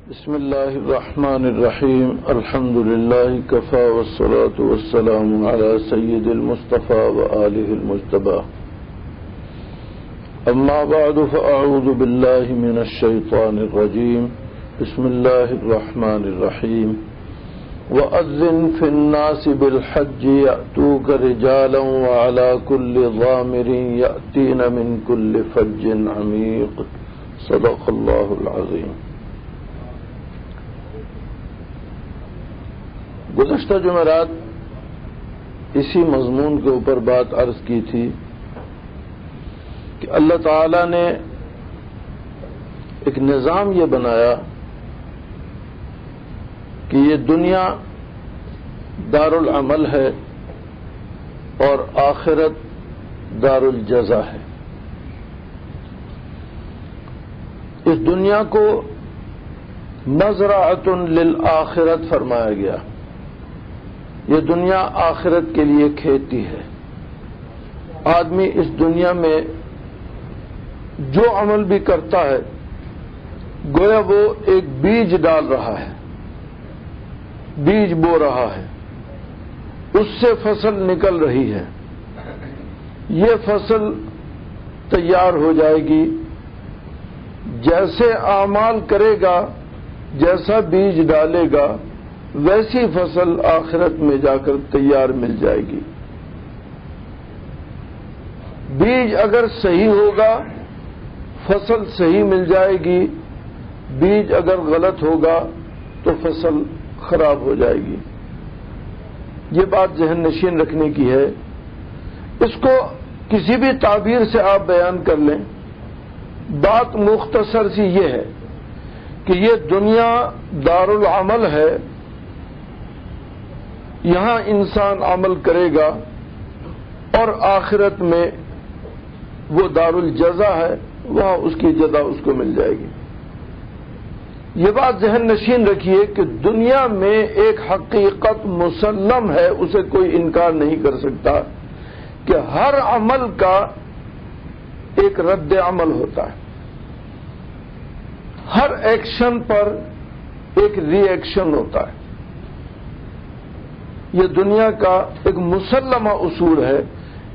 بسم الله الرحمن الرحيم الحمد لله كفى والصلاة والسلام على سيد المصطفى وآله المجتبى أما بعد فأعوذ بالله من الشيطان الرجيم بسم الله الرحمن الرحيم وأذن في الناس بالحج يأتوك رجالا وعلى كل ضامر يأتين من كل فج عميق صدق الله العظيم. گزشتہ جمعرات اسی مضمون کے اوپر بات عرض کی تھی کہ اللہ تعالی نے ایک نظام یہ بنایا کہ یہ دنیا دار العمل ہے اور آخرت دار الجزا ہے. اس دنیا کو مزرعۃ للآخرت فرمایا گیا. یہ دنیا آخرت کے لیے کھیتی ہے. آدمی اس دنیا میں جو عمل بھی کرتا ہے گویا وہ ایک بیج ڈال رہا ہے، بیج بو رہا ہے، اس سے فصل نکل رہی ہے. یہ فصل تیار ہو جائے گی. جیسے اعمال کرے گا، جیسا بیج ڈالے گا، ویسی فصل آخرت میں جا کر تیار مل جائے گی. بیج اگر صحیح ہوگا فصل صحیح مل جائے گی، بیج اگر غلط ہوگا تو فصل خراب ہو جائے گی. یہ بات ذہن نشین رکھنے کی ہے. اس کو کسی بھی تعبیر سے آپ بیان کر لیں، بات مختصر سی یہ ہے کہ یہ دنیا دار العمل ہے. یہاں انسان عمل کرے گا اور آخرت میں وہ دار الجزا ہے، وہاں اس کی جزا اس کو مل جائے گی. یہ بات ذہن نشین رکھیے کہ دنیا میں ایک حقیقت مسلم ہے، اسے کوئی انکار نہیں کر سکتا کہ ہر عمل کا ایک رد عمل ہوتا ہے. ہر ایکشن پر ایک ری ایکشن ہوتا ہے. یہ دنیا کا ایک مسلمہ اصول ہے،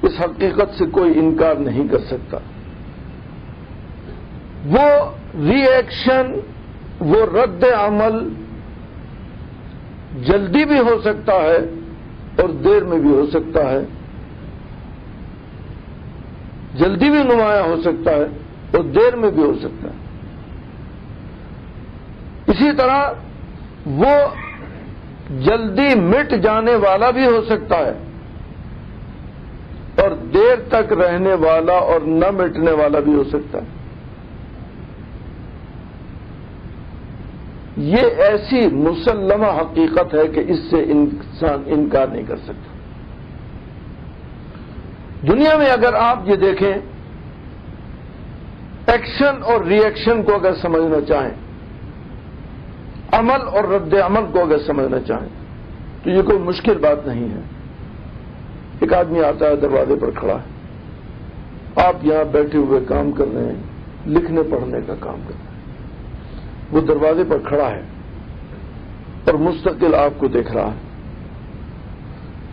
اس حقیقت سے کوئی انکار نہیں کر سکتا. وہ ری ایکشن، وہ رد عمل جلدی بھی ہو سکتا ہے اور دیر میں بھی ہو سکتا ہے. جلدی بھی نمایاں ہو سکتا ہے اور دیر میں بھی ہو سکتا ہے. اسی طرح وہ جلدی مٹ جانے والا بھی ہو سکتا ہے اور دیر تک رہنے والا اور نہ مٹنے والا بھی ہو سکتا ہے. یہ ایسی مسلمہ حقیقت ہے کہ اس سے انسان انکار نہیں کر سکتا. دنیا میں اگر آپ یہ دیکھیں، ایکشن اور ری ایکشن کو اگر سمجھنا چاہیں، عمل اور رد عمل کو اگر سمجھنا چاہیں تو یہ کوئی مشکل بات نہیں ہے. ایک آدمی آتا ہے، دروازے پر کھڑا ہے، آپ یہاں بیٹھے ہوئے کام کر رہے ہیں، لکھنے پڑھنے کا کام کر رہے ہیں. وہ دروازے پر کھڑا ہے اور مستقل آپ کو دیکھ رہا ہے.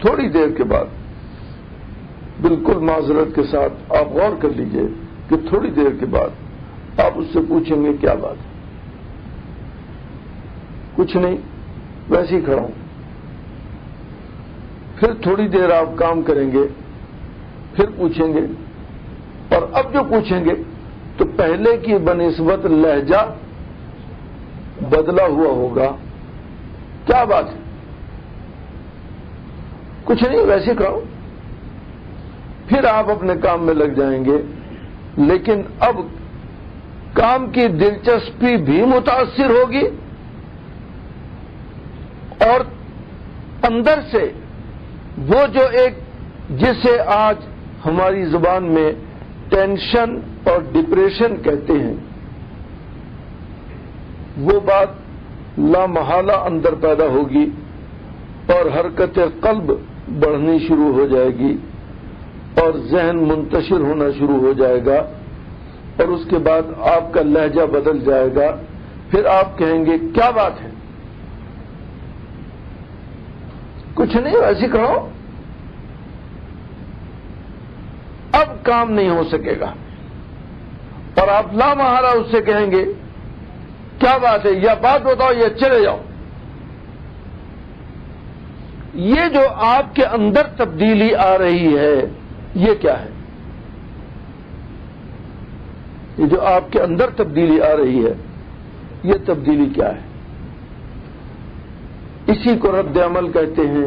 تھوڑی دیر کے بعد، بالکل معذرت کے ساتھ آپ غور کر لیجئے کہ تھوڑی دیر کے بعد آپ اس سے پوچھیں گے کیا بات ہے؟ کچھ نہیں، ویسے ہی کھڑا ہوں. پھر تھوڑی دیر آپ کام کریں گے، پھر پوچھیں گے، اور اب جو پوچھیں گے تو پہلے کی بنسبت لہجہ بدلا ہوا ہوگا. کیا بات ہے؟ کچھ نہیں، ویسے ہی کھڑا ہوں. پھر آپ اپنے کام میں لگ جائیں گے، لیکن اب کام کی دلچسپی بھی متاثر ہوگی اور اندر سے وہ جو ایک جسے آج ہماری زبان میں ٹینشن اور ڈپریشن کہتے ہیں، وہ بات لامحالہ اندر پیدا ہوگی اور حرکت قلب بڑھنی شروع ہو جائے گی اور ذہن منتشر ہونا شروع ہو جائے گا اور اس کے بعد آپ کا لہجہ بدل جائے گا. پھر آپ کہیں گے کیا بات ہے؟ کچھ نہیں، ایسی کرو، اب کام نہیں ہو سکے گا، اور آپ لامحالہ اس سے کہیں گے کیا بات ہے، یا بات بتاؤ یا چلے جاؤ۔ یہ جو آپ کے اندر تبدیلی آ رہی ہے یہ کیا ہے؟ یہ جو آپ کے اندر تبدیلی آ رہی ہے یہ تبدیلی کیا ہے؟ اسی کو رد عمل کہتے ہیں،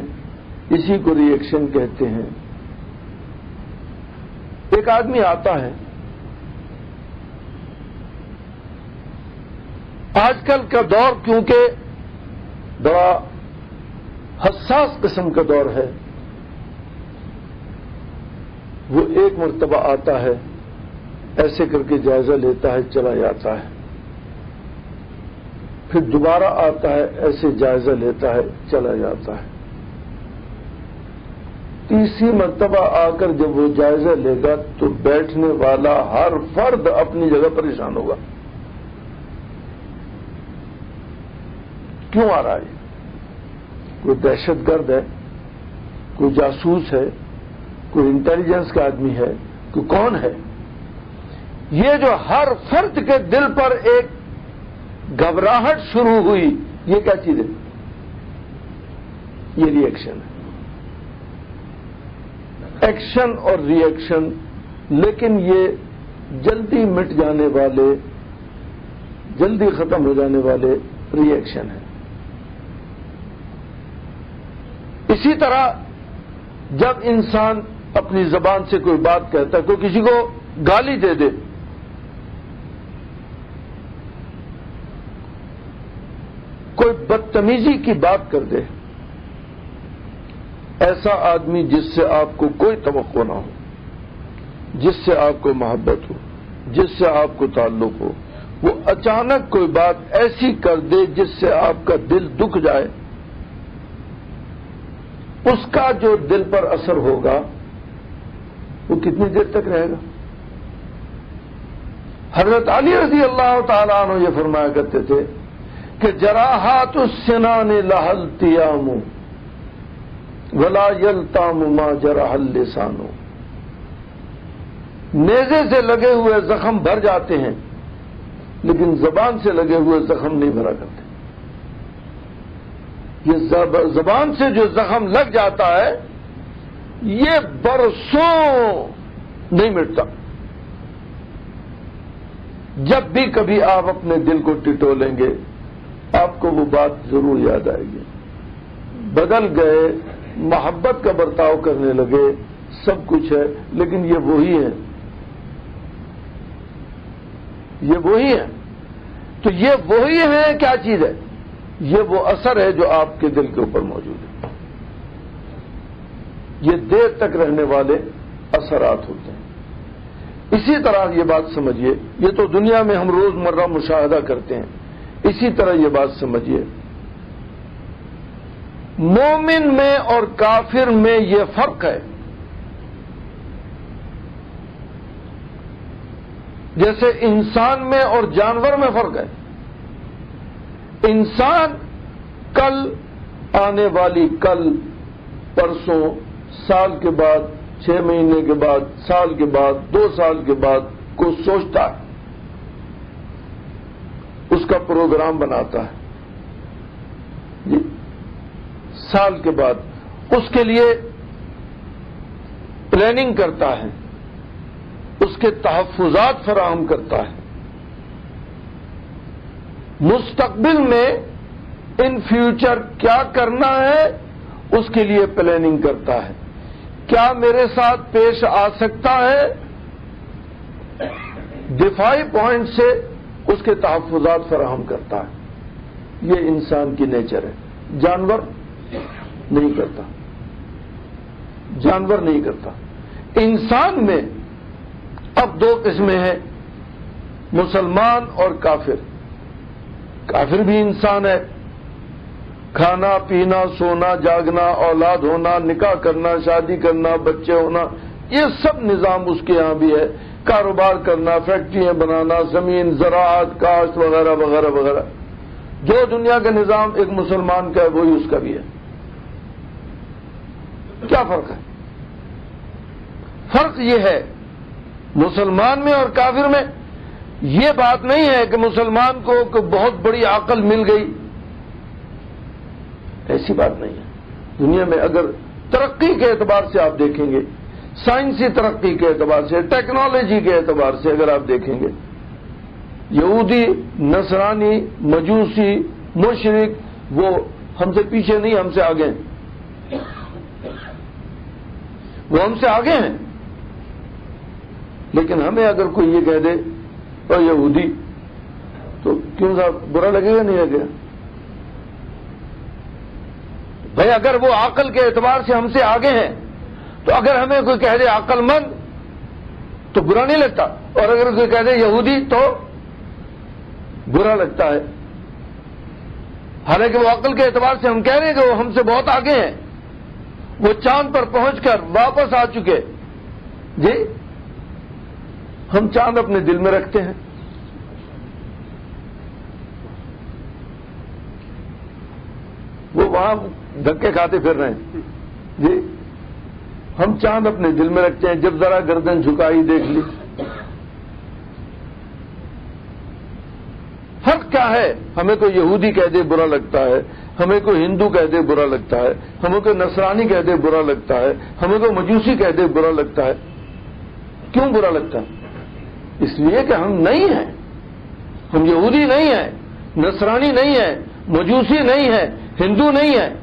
اسی کو ری ایکشن کہتے ہیں۔ ایک آدمی آتا ہے، آج کل کا دور کیونکہ بڑا حساس قسم کا دور ہے، وہ ایک مرتبہ آتا ہے، ایسے کر کے جائزہ لیتا ہے، چلا جاتا ہے، پھر دوبارہ آتا ہے، ایسے جائزہ لیتا ہے، چلا جاتا ہے۔ تیسری مرتبہ آ کر جب وہ جائزہ لے گا تو بیٹھنے والا ہر فرد اپنی جگہ پریشان ہوگا، کیوں آ رہا ہے؟ کوئی دہشت گرد ہے، کوئی جاسوس ہے، کوئی انٹیلیجنس کا آدمی ہے، کوئی کون ہے؟ یہ جو ہر فرد کے دل پر ایک گھبراہٹ شروع ہوئی، یہ کیا چیز ہے؟ یہ ری ایکشن ہے۔ ایکشن اور ری ایکشن، لیکن یہ جلدی مٹ جانے والے، جلدی ختم ہو جانے والے ری ایکشن ہیں۔ اسی طرح جب انسان اپنی زبان سے کوئی بات کہتا ہے، کوئی کسی کو گالی دے دے، کوئی بدتمیزی کی بات کر دے، ایسا آدمی جس سے آپ کو کوئی توقع نہ ہو، جس سے آپ کو محبت ہو، جس سے آپ کو تعلق ہو، وہ اچانک کوئی بات ایسی کر دے جس سے آپ کا دل دکھ جائے، اس کا جو دل پر اثر ہوگا وہ کتنی دیر تک رہے گا؟ حضرت علی رضی اللہ تعالیٰ عنہ یہ فرمایا کرتے تھے کہ جراحات السنان لها التیام ولا یلتام ما جرح اللسان، نیزے سے لگے ہوئے زخم بھر جاتے ہیں لیکن زبان سے لگے ہوئے زخم نہیں بھرا کرتے۔ یہ زبان سے جو زخم لگ جاتا ہے یہ برسوں نہیں مٹتا۔ جب بھی کبھی آپ اپنے دل کو ٹٹولیں گے آپ کو وہ بات ضرور یاد آئے گی۔ بدل گئے، محبت کا برتاؤ کرنے لگے، سب کچھ ہے، لیکن یہ وہی ہے، یہ وہی ہے۔ تو یہ وہی ہے، کیا چیز ہے؟ یہ وہ اثر ہے جو آپ کے دل کے اوپر موجود ہے۔ یہ دیر تک رہنے والے اثرات ہوتے ہیں۔ اسی طرح یہ بات سمجھیے، یہ تو دنیا میں ہم روزمرہ مشاہدہ کرتے ہیں، اسی طرح یہ بات سمجھیے، مومن میں اور کافر میں یہ فرق ہے۔ جیسے انسان میں اور جانور میں فرق ہے۔ انسان کل آنے والی، کل، پرسوں، سال کے بعد، 6 مہینے کے بعد، سال کے بعد، 2 سال کے بعد کو سوچتا ہے، اس کا پروگرام بناتا ہے جی، سال کے بعد اس کے لیے پلاننگ کرتا ہے، اس کے تحفظات فراہم کرتا ہے۔ مستقبل میں ان فیوچر کیا کرنا ہے اس کے لیے پلاننگ کرتا ہے، کیا میرے ساتھ پیش آ سکتا ہے، دفاعی پوائنٹ سے اس کے تحفظات فراہم کرتا ہے۔ یہ انسان کی نیچر ہے، جانور نہیں کرتا، جانور نہیں کرتا۔ انسان میں اب 2 قسمیں ہیں، مسلمان اور کافر۔ کافر بھی انسان ہے، کھانا پینا سونا جاگنا اولاد ہونا نکاح کرنا شادی کرنا بچے ہونا یہ سب نظام اس کے ہاں بھی ہے، کاروبار کرنا، فیکٹریاں بنانا، زمین، زراعت، کاشت وغیرہ وغیرہ وغیرہ، جو دنیا کا نظام ایک مسلمان کا ہے وہی اس کا بھی ہے۔ کیا فرق ہے؟ فرق یہ ہے مسلمان میں اور کافر میں، یہ بات نہیں ہے کہ مسلمان کو بہت بڑی عقل مل گئی، ایسی بات نہیں ہے۔ دنیا میں اگر ترقی کے اعتبار سے آپ دیکھیں گے، سائنسی ترقی کے اعتبار سے، ٹیکنالوجی کے اعتبار سے اگر آپ دیکھیں گے، یہودی، نصرانی، مجوسی، مشرک وہ ہم سے پیچھے نہیں، ہم سے آگے ہیں، وہ ہم سے آگے ہیں۔ لیکن ہمیں اگر کوئی یہ کہہ دے اور یہودی، تو کیوں صاحب برا لگے گا نہیں لگے گا؟ بھائی اگر وہ عقل کے اعتبار سے ہم سے آگے ہیں تو اگر ہمیں کوئی کہہ دے عقل مند تو برا نہیں لگتا، اور اگر کوئی کہہ دے یہودی تو برا لگتا ہے۔ حالانکہ وہ عقل کے اعتبار سے ہم کہہ رہے ہیں کہ وہ ہم سے بہت آگے ہیں، وہ چاند پر پہنچ کر واپس آ چکے۔ جی ہم چاند اپنے دل میں رکھتے ہیں، وہ وہاں دھکے کھاتے پھر رہے ہیں۔ جی ہم چاند اپنے دل میں رکھتے ہیں، جب ذرا گردن جھکائی دیکھ لی۔ فرق کیا ہے؟ ہمیں کوئی یہودی کہہ دے برا لگتا ہے، ہمیں کوئی ہندو کہہ دے برا لگتا ہے، ہمیں کوئی نصرانی کہہ دے برا لگتا ہے، ہمیں کوئی مجوسی کہہ دے برا لگتا ہے۔ کیوں برا لگتا ہے؟ اس لیے کہ ہم نہیں ہیں، ہم یہودی نہیں ہیں، نصرانی نہیں ہیں، مجوسی نہیں ہیں، ہندو نہیں ہیں،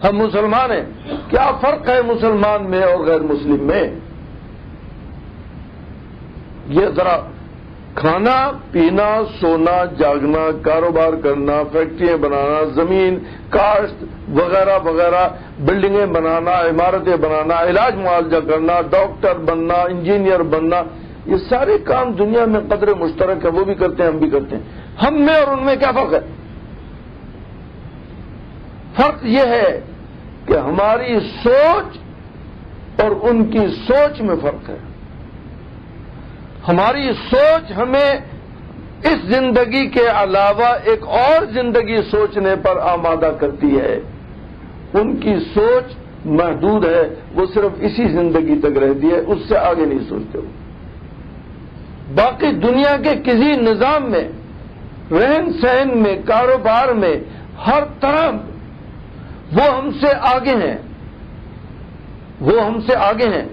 ہم مسلمان ہیں۔ کیا فرق ہے مسلمان میں اور غیر مسلم میں؟ یہ ذرا کھانا، پینا، سونا، جاگنا، کاروبار کرنا، فیکٹریاں بنانا، زمین، کاشت وغیرہ وغیرہ، بلڈنگیں بنانا، عمارتیں بنانا، علاج معالجہ کرنا، ڈاکٹر بننا، انجینئر بننا، یہ سارے کام دنیا میں قدر مشترک ہے، وہ بھی کرتے ہیں، ہم بھی کرتے ہیں۔ ہم میں اور ان میں کیا فرق ہے؟ فرق یہ ہے کہ ہماری سوچ اور ان کی سوچ میں فرق ہے۔ ہماری سوچ ہمیں اس زندگی کے علاوہ ایک اور زندگی سوچنے پر آمادہ کرتی ہے، ان کی سوچ محدود ہے، وہ صرف اسی زندگی تک رہتی ہے، اس سے آگے نہیں سوچتے وہ۔ باقی دنیا کے کسی نظام میں، رہن سہن میں، کاروبار میں، ہر طرح وہ ہم سے آگے ہیں، وہ ہم سے آگے ہیں،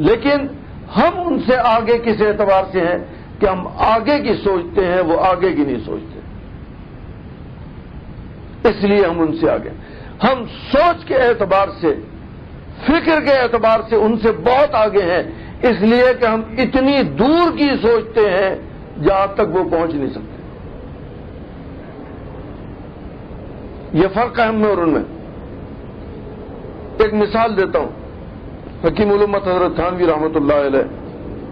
لیکن ہم ان سے آگے کس اعتبار سے ہیں کہ ہم آگے کی سوچتے ہیں، وہ آگے کی نہیں سوچتے، اس لیے ہم ان سے آگے ہیں۔ ہم سوچ کے اعتبار سے، فکر کے اعتبار سے ان سے بہت آگے ہیں، اس لیے کہ ہم اتنی دور کی سوچتے ہیں جہاں تک وہ پہنچ نہیں سکتے۔ یہ فرق ہے ہم میں اور ان میں۔ ایک مثال دیتا ہوں، حکیم الامت حضرت تھانوی رحمۃ اللہ علیہ،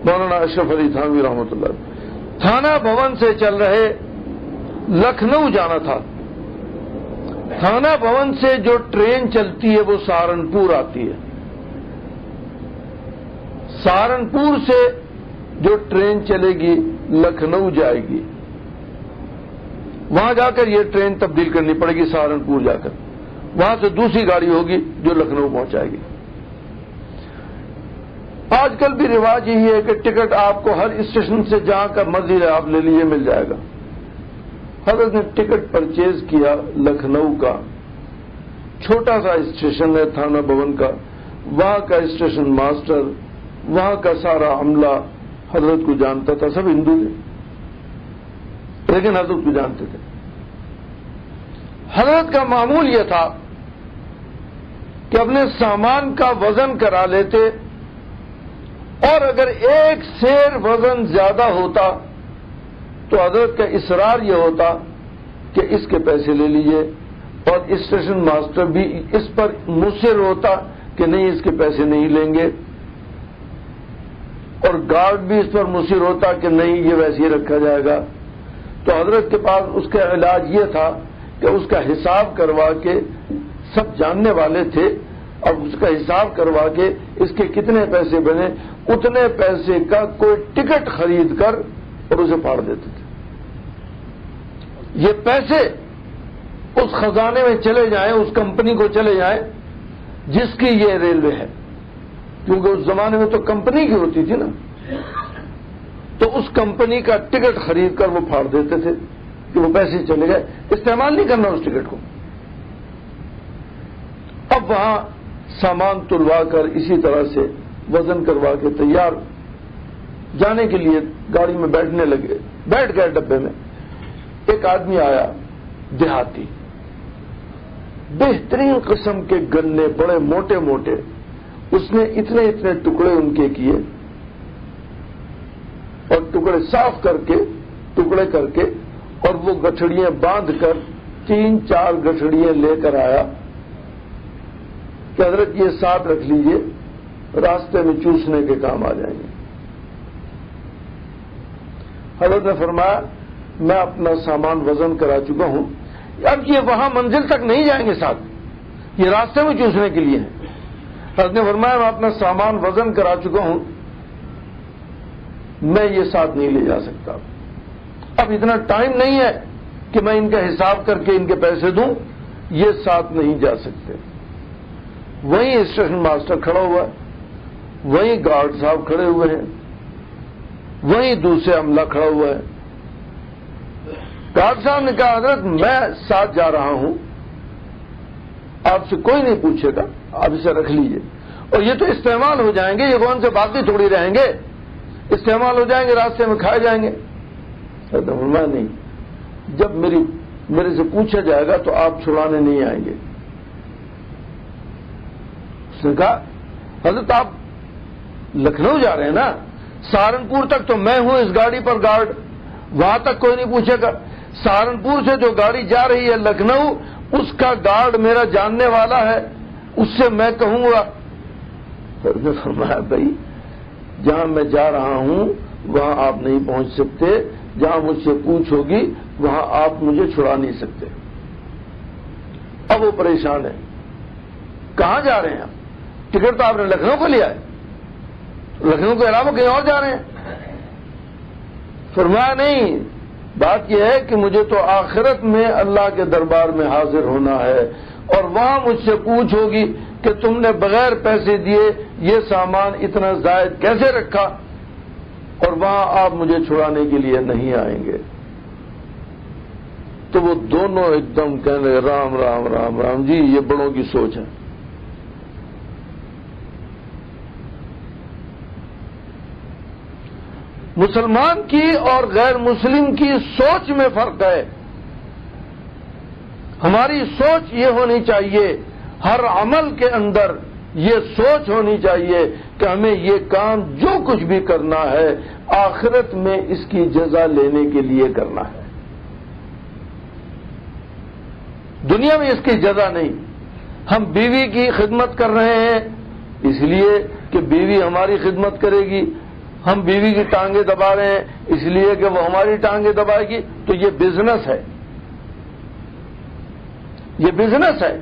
مولانا اشرف علی تھانوی رحمۃ اللہ علیہ، تھانہ بھون سے چل رہے لکھنؤ جانا تھا۔ تھانہ بھون سے جو ٹرین چلتی ہے وہ سہارنپور آتی ہے، سہارنپور سے جو ٹرین چلے گی لکھنؤ جائے گی، وہاں جا کر یہ ٹرین تبدیل کرنی پڑے گی سہارنپور جا کر، وہاں سے دوسری گاڑی ہوگی جو لکھنؤ پہنچائے گی۔ آج کل بھی رواج یہی ہے کہ ٹکٹ آپ کو ہر اسٹیشن سے جہاں کا مرضی ہے آپ لے لیجیے، مل جائے گا۔ حضرت نے ٹکٹ پرچیز کیا لکھنؤ کا، چھوٹا سا اسٹیشن ہے تھانہ بھون کا، وہاں کا اسٹیشن ماسٹر، وہاں کا سارا عملہ حضرت کو جانتا تھا، سب ہندو تھے لیکن حضرت کو جانتے تھے۔ حضرت کا معمول یہ تھا کہ اپنے سامان کا وزن کرا لیتے، اور اگر ایک سیر وزن زیادہ ہوتا تو حضرت کا اصرار یہ ہوتا کہ اس کے پیسے لے لیجئے، اور اسٹیشن ماسٹر بھی اس پر مصر ہوتا کہ نہیں اس کے پیسے نہیں لیں گے، اور گارڈ بھی اس پر مصر ہوتا کہ نہیں یہ ویسے ہی رکھا جائے گا۔ تو حضرت کے پاس اس کا علاج یہ تھا کہ اس کا حساب کروا کے، سب جاننے والے تھے، اب اس کا حساب کروا کے اس کے کتنے پیسے بنے اتنے پیسے کا کوئی ٹکٹ خرید کر اور اسے پھاڑ دیتے تھے. یہ پیسے اس خزانے میں چلے جائیں, اس کمپنی کو چلے جائیں جس کی یہ ریلوے ہے, کیونکہ اس زمانے میں تو کمپنی کی ہوتی تھی نا, تو اس کمپنی کا ٹکٹ خرید کر وہ پھاڑ دیتے تھے کہ وہ پیسے چلے گئے, استعمال نہیں کرنا اس ٹکٹ کو. اب وہاں سامان تلوا کر اسی طرح سے وزن کروا کے تیار جانے کے لیے گاڑی میں بیٹھنے لگے, بیٹھ گئے ڈبے میں. ایک آدمی آیا دیہاتی, بہترین قسم کے گنے بڑے موٹے موٹے, اس نے اتنے اتنے ٹکڑے ان کے کیے اور ٹکڑے صاف کر کے ٹکڑے کر کے اور وہ گٹھڑیاں باندھ کر 3-4 گٹھڑیاں لے کر آیا کہ حضرت یہ ساتھ رکھ لیجئے, راستے میں چوسنے کے کام آ جائیں گے. حضرت نے فرمایا میں اپنا سامان وزن کرا چکا ہوں, اب یہ وہاں منزل تک نہیں جائیں گے ساتھ, یہ راستے میں چوسنے کے لیے ہیں. حضرت نے فرمایا میں اپنا سامان وزن کرا چکا ہوں, میں یہ ساتھ نہیں لے جا سکتا, اب اتنا ٹائم نہیں ہے کہ میں ان کا حساب کر کے ان کے پیسے دوں, یہ ساتھ نہیں جا سکتے. وہیں اسٹیشن ماسٹر کھڑا ہوا ہے, وہیں گارڈ صاحب کھڑے ہوئے ہیں, وہیں دوسرے عملہ کھڑا ہوا ہے. گارڈ صاحب نے کہا حضرت میں ساتھ جا رہا ہوں, آپ سے کوئی نہیں پوچھے گا, آپ اسے رکھ لیجئے, اور یہ تو استعمال ہو جائیں گے, یہ کون سے باقی تھوڑی رہیں گے, استعمال ہو جائیں گے, راستے میں کھائے جائیں گے. میں نہیں, جب میرے سے پوچھا جائے گا تو آپ چھڑانے نہیں آئیں گے. اس نے کہا حضرت آپ لکھنؤ جا رہے ہیں نا, سہارنپور تک تو میں ہوں اس گاڑی پر گارڈ, وہاں تک کوئی نہیں پوچھے گا. سہارنپور سے جو گاڑی جا رہی ہے لکھنؤ, اس کا گارڈ میرا جاننے والا ہے, اس سے میں کہوں گا. نے فرمایا بھائی جہاں میں جا رہا ہوں وہاں آپ نہیں پہنچ سکتے, جہاں مجھ سے پوچھ ہوگی وہاں آپ مجھے چھڑا نہیں سکتے. اب وہ پریشان ہے, کہاں جا رہے ہیں آپ؟ ٹکٹ تو آپ نے لکھنؤ کو لیا ہے, لکھنؤ کے علاوہ کہیں اور جا رہے ہیں؟ فرمایا نہیں, بات یہ ہے کہ مجھے تو آخرت میں اللہ کے دربار میں حاضر ہونا ہے, اور وہاں مجھ سے پوچھ ہوگی کہ تم نے بغیر پیسے دیے یہ سامان اتنا زائد کیسے رکھا, اور وہاں آپ مجھے چھڑانے کے لیے نہیں آئیں گے. تو وہ دونوں ایک دم کہنے لگے رام رام رام رام جی, یہ بڑوں کی سوچ ہے. مسلمان کی اور غیر مسلم کی سوچ میں فرق ہے. ہماری سوچ یہ ہونی چاہیے, ہر عمل کے اندر یہ سوچ ہونی چاہیے کہ ہمیں یہ کام جو کچھ بھی کرنا ہے آخرت میں اس کی جزا لینے کے لیے کرنا ہے, دنیا میں اس کی جزا نہیں. ہم بیوی کی خدمت کر رہے ہیں اس لیے کہ بیوی ہماری خدمت کرے گی, ہم بیوی کی ٹانگیں دبا رہے ہیں اس لیے کہ وہ ہماری ٹانگیں دبائے گی, تو یہ بزنس ہے, یہ بزنس ہے.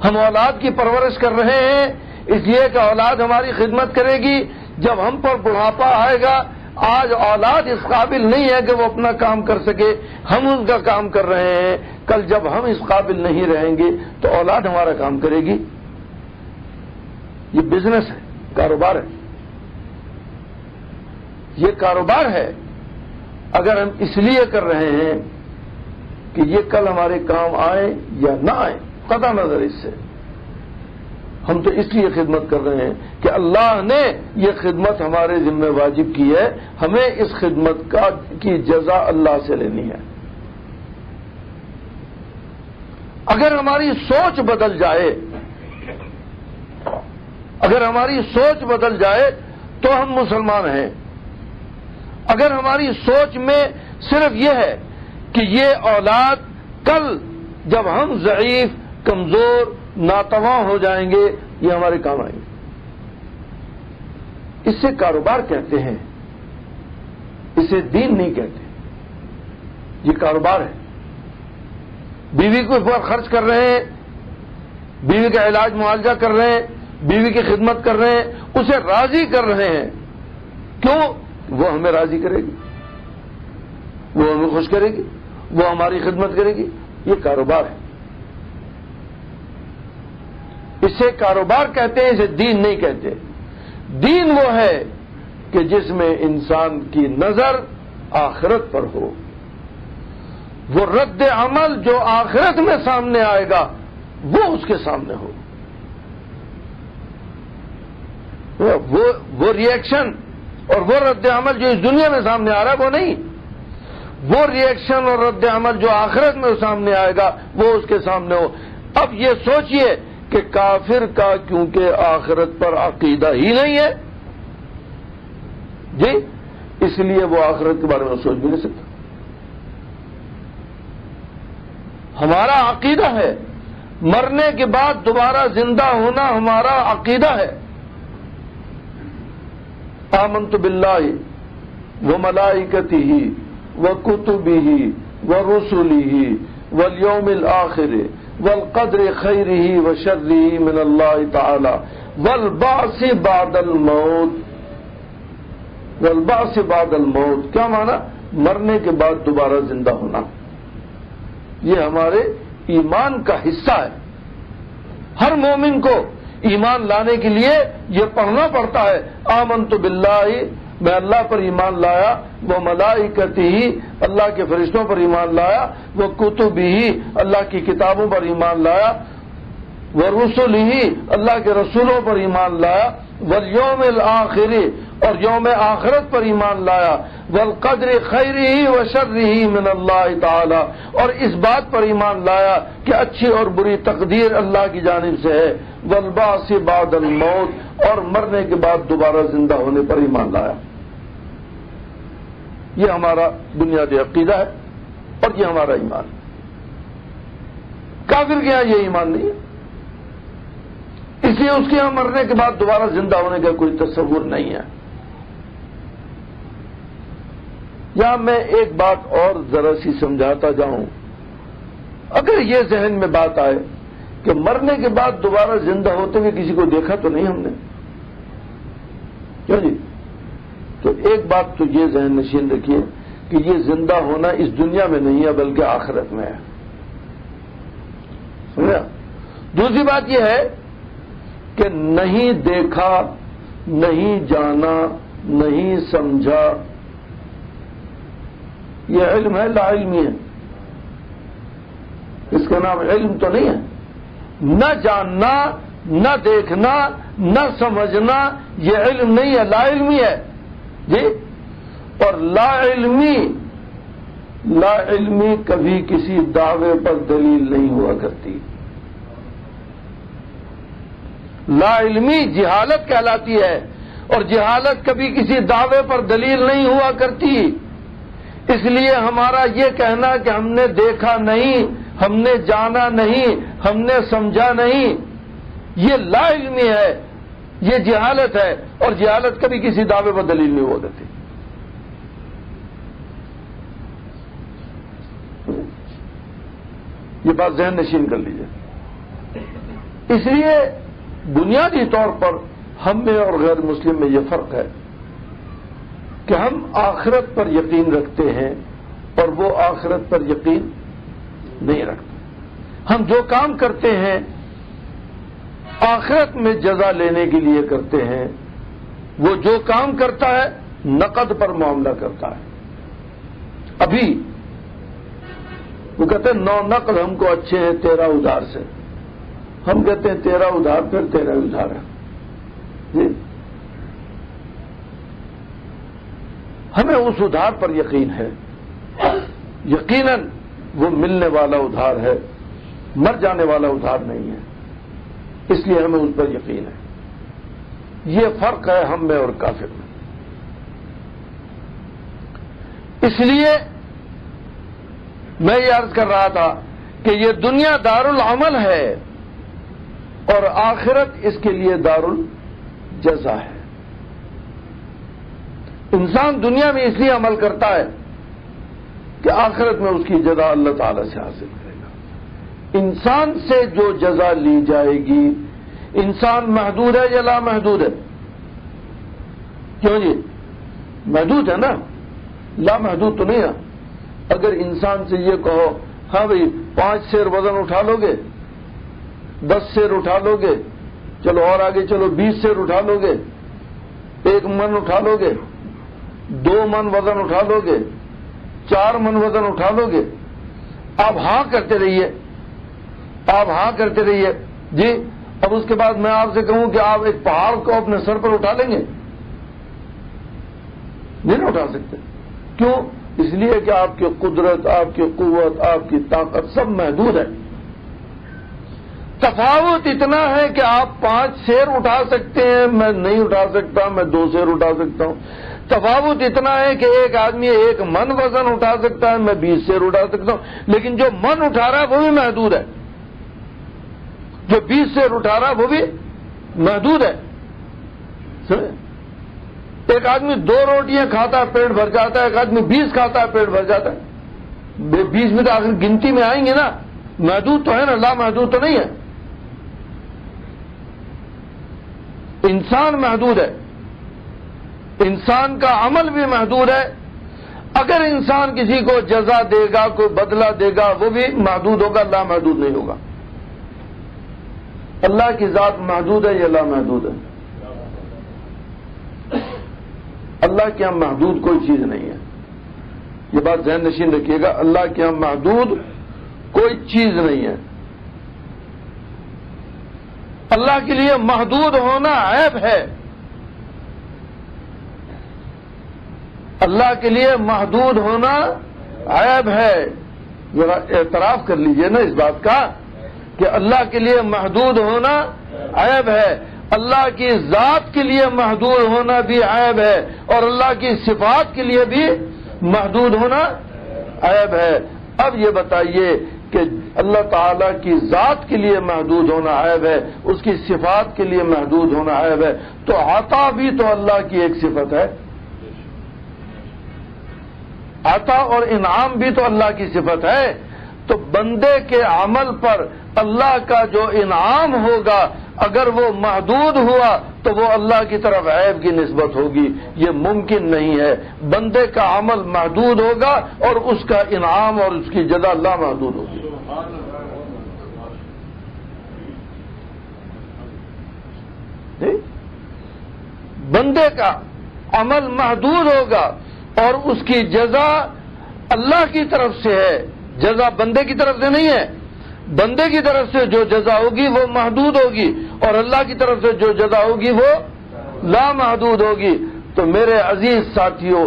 ہم اولاد کی پرورش کر رہے ہیں اس لیے کہ اولاد ہماری خدمت کرے گی, جب ہم پر بڑھاپا آئے گا, آج اولاد اس قابل نہیں ہے کہ وہ اپنا کام کر سکے, ہم ان کا کام کر رہے ہیں, کل جب ہم اس قابل نہیں رہیں گے تو اولاد ہمارا کام کرے گی. یہ بزنس ہے, کاروبار ہے, یہ کاروبار ہے. اگر ہم اس لیے کر رہے ہیں کہ یہ کل ہمارے کام آئے یا نہ آئے, قطع نظر اس سے, ہم تو اس لیے خدمت کر رہے ہیں کہ اللہ نے یہ خدمت ہمارے ذمہ واجب کی ہے, ہمیں اس خدمت کی جزا اللہ سے لینی ہے. اگر ہماری سوچ بدل جائے, اگر ہماری سوچ بدل جائے تو ہم مسلمان ہیں. اگر ہماری سوچ میں صرف یہ ہے کہ یہ اولاد کل جب ہم ضعیف, کمزور, ناتواں ہو جائیں گے یہ ہمارے کام آئیں گے, اس سے کاروبار کہتے ہیں, اسے دین نہیں کہتے. یہ کاروبار ہے. بیوی کے اوپر خرچ کر رہے ہیں, بیوی کا علاج معالجہ کر رہے ہیں, بیوی کی خدمت کر رہے ہیں، اسے راضی کر رہے ہیں، کیوں؟ وہ ہمیں راضی کرے گی، وہ ہمیں خوش کرے گی، وہ ہماری خدمت کرے گی. یہ کاروبار ہے، اسے کاروبار کہتے ہیں، اسے دین نہیں کہتے. دین وہ ہے کہ جس میں انسان کی نظر آخرت پر ہو، وہ رد عمل جو آخرت میں سامنے آئے گا وہ اس کے سامنے ہو، وہ ری ایکشن اور وہ رد عمل جو اس دنیا میں سامنے آ رہا ہے وہ نہیں، وہ ری ایکشن اور رد عمل جو آخرت میں سامنے آئے گا وہ اس کے سامنے ہو. اب یہ سوچئے کہ کافر کا کیونکہ آخرت پر عقیدہ ہی نہیں ہے جی، اس لیے وہ آخرت کے بارے میں سوچ بھی نہیں سکتا. ہمارا عقیدہ ہے مرنے کے بعد دوبارہ زندہ ہونا، ہمارا عقیدہ ہے. آمنت باللہ وملائکتہ وکتبہ ورسلہ والیوم الآخر والقدر خیرہ وشرہ من اللہ تعالی والبعث بعد الموت. والبعث بعد الموت کیا معنی؟ مرنے کے بعد دوبارہ زندہ ہونا. یہ ہمارے ایمان کا حصہ ہے. ہر مومن کو ایمان لانے کے لیے یہ پڑھنا پڑتا ہے. آمنت باللہ، میں اللہ پر ایمان لایا، وہ ملائکتہ، اللہ کے فرشتوں پر ایمان لایا، وہ کتبہ، اللہ کی کتابوں پر ایمان لایا، وہ رسلہ، اللہ کے رسولوں پر ایمان لایا، والیوم الآخر، اور یوم آخرت پر ایمان لایا، والقدر خیرہ وشرہ من اللہ تعالی، اور اس بات پر ایمان لایا کہ اچھی اور بری تقدیر اللہ کی جانب سے ہے، والبعث بعد الموت، اور مرنے کے بعد دوبارہ زندہ ہونے پر ایمان لایا. یہ ہمارا بنیادی عقیدہ ہے اور یہ ہمارا ایمان ہے. کافر کے یہاں یہ ایمان نہیں ہے، اس لیے اس کے یہاں مرنے کے بعد دوبارہ زندہ ہونے کا کوئی تصور نہیں ہے. یہاں میں ایک بات اور ذرا سی سمجھاتا جاؤں. اگر یہ ذہن میں بات آئے کہ مرنے کے بعد دوبارہ زندہ ہوتے ہوئے کسی کو دیکھا تو نہیں ہم نے، کیوں جی؟ تو ایک بات تو یہ ذہن نشین رکھیے کہ یہ زندہ ہونا اس دنیا میں نہیں ہے بلکہ آخرت میں ہے. سمجھا؟ دوسری بات یہ ہے کہ نہیں دیکھا، نہیں جانا، نہیں سمجھا، یہ علم ہے، لا علمی ہے. اس کا نام علم تو نہیں ہے. نہ جاننا، نہ دیکھنا، نہ سمجھنا یہ علم نہیں ہے، لا علمی ہے جی. اور لا علمی کبھی کسی دعوے پر دلیل نہیں ہوا کرتی. لا علمی جہالت کہلاتی ہے، اور جہالت کبھی کسی دعوے پر دلیل نہیں ہوا کرتی. اس لیے ہمارا یہ کہنا کہ ہم نے دیکھا نہیں، ہم نے جانا نہیں، ہم نے سمجھا نہیں، یہ لا علمی ہے، یہ جہالت ہے، اور جہالت کبھی کسی دعوے پر دلیل نہیں ہوا کرتی. یہ بات ذہن نشین کر لیجیے. اس لیے بنیادی طور پر ہم میں اور غیر مسلم میں یہ فرق ہے کہ ہم آخرت پر یقین رکھتے ہیں اور وہ آخرت پر یقین نہیں رکھتے. ہم جو کام کرتے ہیں آخرت میں جزا لینے کے لیے کرتے ہیں. وہ جو کام کرتا ہے نقد پر معاملہ کرتا ہے. ابھی وہ کہتے ہیں 9 نقد ہم کو اچھے ہیں 13 ادھار سے. ہم کہتے ہیں 13 ادھار پھر 13 ادھار ہے جی. ہمیں اس ادھار پر یقین ہے، یقیناً وہ ملنے والا ادھار ہے، مر جانے والا ادھار نہیں ہے. اس لیے ہمیں اس پر یقین ہے. یہ فرق ہے ہم میں اور کافر میں. اس لیے میں یہ عرض کر رہا تھا کہ یہ دنیا دار العمل ہے اور آخرت اس کے لیے دار الجزا ہے. انسان دنیا میں اس لیے عمل کرتا ہے کہ آخرت میں اس کی جزا اللہ تعالی سے حاصل کرے گا. انسان سے جو جزا لی جائے گی انسان محدود ہے یا لامحدود ہے؟ کیوں جی؟ محدود ہے نا، لامحدود تو نہیں ہے۔ اگر انسان سے یہ کہو ہاں بھئی 5 سیر وزن اٹھا لو گے، 10 سیر اٹھا لو گے، چلو اور آگے چلو 20 سیر اٹھا لو گے، 1 من اٹھا لو گے، 2 من وزن اٹھا لو گے، 4 من وزن اٹھا لو گے، آپ ہاں کرتے رہیے، آپ ہاں کرتے رہیے جی۔ اب اس کے بعد میں آپ سے کہوں کہ آپ ایک پہاڑ کو اپنے سر پر اٹھا لیں گے؟ نہیں اٹھا سکتے۔ کیوں؟ اس لیے کہ آپ کی قدرت، آپ کی قوت، آپ کی طاقت سب محدود ہے۔ تفاوت اتنا ہے کہ آپ 5 سیر اٹھا سکتے ہیں، میں نہیں اٹھا سکتا، میں 2 سیر اٹھا سکتا ہوں۔ تفاوت اتنا ہے کہ ایک آدمی 1 من وزن اٹھا سکتا ہے، میں 20 سیر اٹھا سکتا ہوں، لیکن جو من اٹھا رہا ہے وہ بھی محدود ہے، جو 20 سیر اٹھا رہا ہے وہ بھی محدود ہے۔ ایک آدمی 2 روٹیاں کھاتا ہے پیٹ بھر جاتا ہے، ایک آدمی 20 کھاتا ہے پیٹ بھر جاتا ہے۔ 20 میں تو آخر گنتی میں آئیں گے نا، محدود تو ہے نا، لامحدود تو نہیں ہے۔ انسان محدود ہے، انسان کا عمل بھی محدود ہے۔ اگر انسان کسی کو جزا دے گا، کوئی بدلہ دے گا، وہ بھی محدود ہوگا، لامحدود نہیں ہوگا۔ اللہ کی ذات محدود ہے یا لامحدود ہے؟ اللہ کے ہاں محدود کوئی چیز نہیں ہے، یہ بات ذہن نشین رکھیے گا، اللہ کے ہاں محدود کوئی چیز نہیں ہے۔ اللہ کے لیے محدود ہونا عیب ہے، اللہ کے لیے محدود ہونا عیب ہے۔ ذرا اعتراف کر لیجئے نا اس بات کا کہ اللہ کے لیے محدود ہونا عیب ہے، اللہ کی ذات کے لیے محدود ہونا بھی عیب ہے، اور اللہ کی صفات کے لیے بھی محدود ہونا عیب ہے۔ اب یہ بتائیے کہ اللہ تعالیٰ کی ذات کے لیے محدود ہونا عیب ہے، اس کی صفات کے لیے محدود ہونا عیب ہے، تو عطا بھی تو اللہ کی ایک صفت ہے، عطا اور انعام بھی تو اللہ کی صفت ہے۔ تو بندے کے عمل پر اللہ کا جو انعام ہوگا اگر وہ محدود ہوا تو وہ اللہ کی طرف عیب کی نسبت ہوگی، یہ ممکن نہیں ہے۔ بندے کا عمل محدود ہوگا اور اس کا انعام اور اس کی جزا لامحدود ہوگی۔ بندے کا عمل محدود ہوگا اور اس کی جزا اللہ کی طرف سے ہے، جزا بندے کی طرف سے نہیں ہے۔ بندے کی طرف سے جو جزا ہوگی وہ محدود ہوگی اور اللہ کی طرف سے جو جزا ہوگی وہ لامحدود ہوگی۔ تو میرے عزیز ساتھیوں،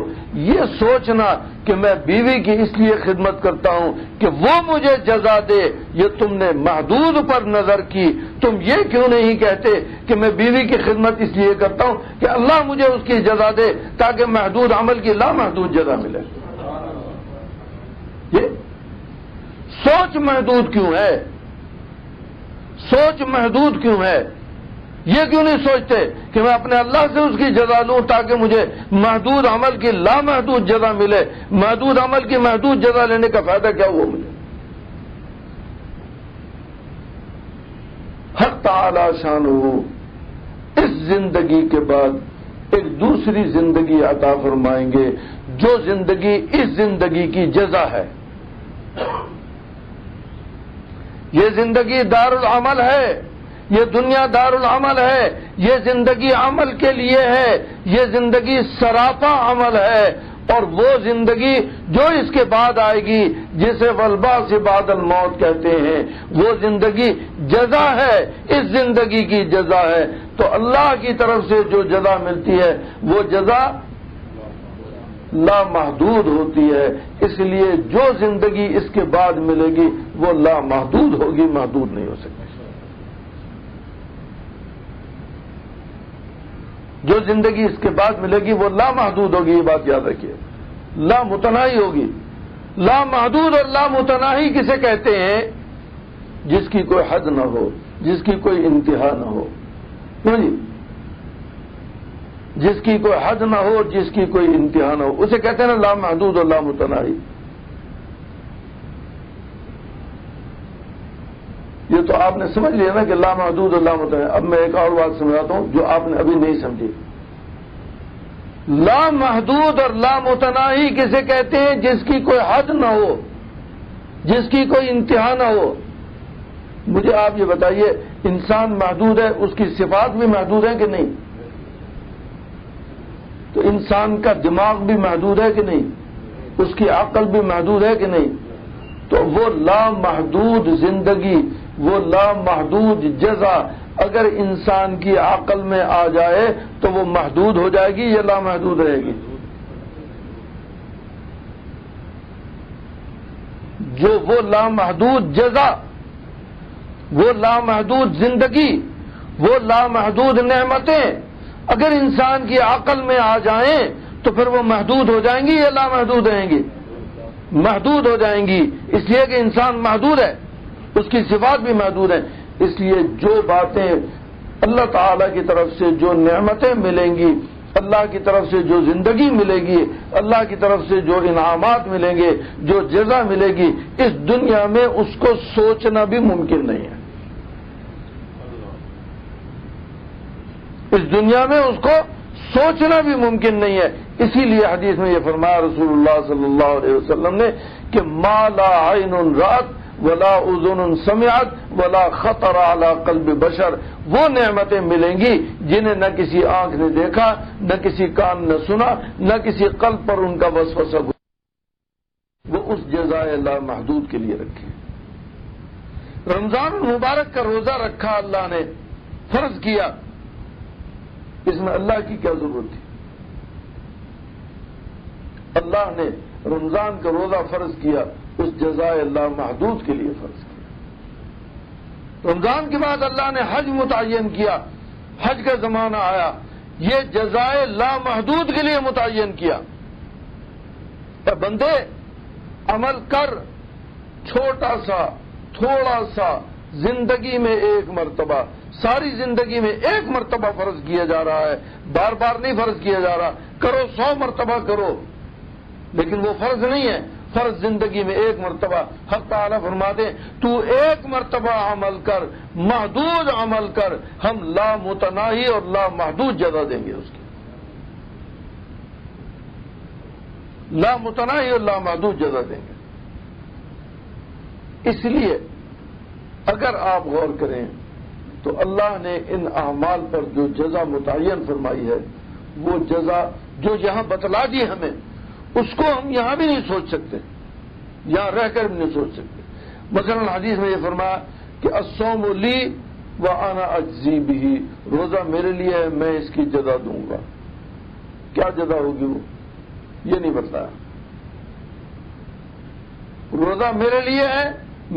یہ سوچنا کہ میں بیوی کی اس لیے خدمت کرتا ہوں کہ وہ مجھے جزا دے، یہ تم نے محدود پر نظر کی۔ تم یہ کیوں نہیں کہتے کہ میں بیوی کی خدمت اس لیے کرتا ہوں کہ اللہ مجھے اس کی جزا دے تاکہ محدود عمل کی لامحدود جزا ملے؟ یہ سوچ محدود کیوں ہے؟ سوچ محدود کیوں ہے؟ یہ کیوں نہیں سوچتے کہ میں اپنے اللہ سے اس کی جزا لوں تاکہ مجھے محدود عمل کی لامحدود جزا ملے؟ محدود عمل کی محدود جزا لینے کا فائدہ کیا ہوا مجھے؟ حق تعالی شانہ اس زندگی کے بعد ایک دوسری زندگی عطا فرمائیں گے، جو زندگی اس زندگی کی جزا ہے۔ یہ زندگی دار العمل ہے، یہ دنیا دار العمل ہے، یہ زندگی عمل کے لیے ہے، یہ زندگی سراپا عمل ہے، اور وہ زندگی جو اس کے بعد آئے گی جسے والبعث بعد الموت کہتے ہیں، وہ زندگی جزا ہے، اس زندگی کی جزا ہے۔ تو اللہ کی طرف سے جو جزا ملتی ہے وہ جزا لامحدود ہوتی ہے، اس لیے جو زندگی اس کے بعد ملے گی وہ لامحدود ہوگی، محدود نہیں ہو سکتی۔ جو زندگی اس کے بعد ملے گی وہ لامحدود ہوگی، یہ بات یاد رکھیے، لامتناہی ہوگی۔ لامحدود اور لامتناہی کسے کہتے ہیں؟ جس کی کوئی حد نہ ہو، جس کی کوئی انتہا نہ ہو، کیوں جی؟ جس کی کوئی حد نہ ہو، جس کی کوئی انتہا نہ ہو، اسے کہتے ہیں نا لامحدود اور لامتناہی۔ یہ تو آپ نے سمجھ لیا نا کہ لامحدود اور لامتناہی. اب میں ایک اور بات سمجھاتا ہوں جو آپ نے ابھی نہیں سمجھی. لامحدود اور لامتناہی کسے کہتے ہیں؟ جس کی کوئی حد نہ ہو، جس کی کوئی انتہا نہ ہو. مجھے آپ یہ بتائیے، انسان محدود ہے، اس کی صفات بھی محدود ہیں کہ نہیں؟ تو انسان کا دماغ بھی محدود ہے کہ نہیں؟ اس کی عقل بھی محدود ہے کہ نہیں؟ تو وہ لامحدود زندگی، وہ لامحدود جزا اگر انسان کی عقل میں آ جائے تو وہ محدود ہو جائے گی یا لامحدود رہے گی؟ جو وہ لامحدود جزا، وہ لامحدود زندگی، وہ لامحدود نعمتیں اگر انسان کی عقل میں آ جائیں تو پھر وہ محدود ہو جائیں گی یا لامحدود رہیں گی؟ محدود ہو جائیں گی، اس لیے کہ انسان محدود ہے، اس کی صفات بھی محدود ہیں. اس لیے جو باتیں اللہ تعالی کی طرف سے جو نعمتیں ملیں گی، اللہ کی طرف سے جو زندگی ملے گی، اللہ کی طرف سے جو انعامات ملیں گے، جو جزا ملے گی، اس دنیا میں اس کو سوچنا بھی ممکن نہیں ہے. اس دنیا میں اس کو سوچنا بھی ممکن نہیں ہے. اسی لیے حدیث میں یہ فرمایا رسول اللہ صلی اللہ علیہ وسلم نے کہ ما لا عین رأت ولا اذن سمعت ولا خطر علی قلب بشر. وہ نعمتیں ملیں گی جنہیں نہ کسی آنکھ نے دیکھا، نہ کسی کان نے سنا، نہ کسی قلب پر ان کا وسوسہ گزرا. وہ اس جزائے لامحدود کے لیے رکھی. رمضان المبارک کا روزہ رکھا، اللہ نے فرض کیا، اس میں اللہ کی کیا ضرورت تھی؟ اللہ نے رمضان کا روزہ فرض کیا، اس جزائے لامحدود کے لیے فرض کیا. رمضان کے بعد اللہ نے حج متعین کیا، حج کا زمانہ آیا، یہ جزائے لامحدود کے لیے متعین کیا. اے بندے عمل کر، چھوٹا سا تھوڑا سا، زندگی میں ایک مرتبہ، ساری زندگی میں ایک مرتبہ فرض کیا جا رہا ہے، بار بار نہیں فرض کیا جا رہا. کرو 100 مرتبہ کرو، لیکن وہ فرض نہیں ہے. فرض زندگی میں ایک مرتبہ. حق تعالیٰ فرماتے ہیں تو ایک مرتبہ عمل کر، محدود عمل کر، ہم لامتناہی اور لامحدود جزا دیں گے اس کی. لامتناہی اور لامحدود جزا دیں گے. اس لیے اگر آپ غور کریں تو اللہ نے ان اعمال پر جو جزا متعین فرمائی ہے، وہ جزا جو یہاں بتلا دی ہمیں، اس کو ہم یہاں بھی نہیں سوچ سکتے، یہاں رہ کر بھی نہیں سوچ سکتے. مثلا حدیث میں یہ فرمایا کہ الصوم لی وانا اجزی بہ، روزہ میرے لیے ہے، میں اس کی جزا دوں گا. کیا جزا ہوگی وہ یہ نہیں بتایا. روزہ میرے لیے ہے،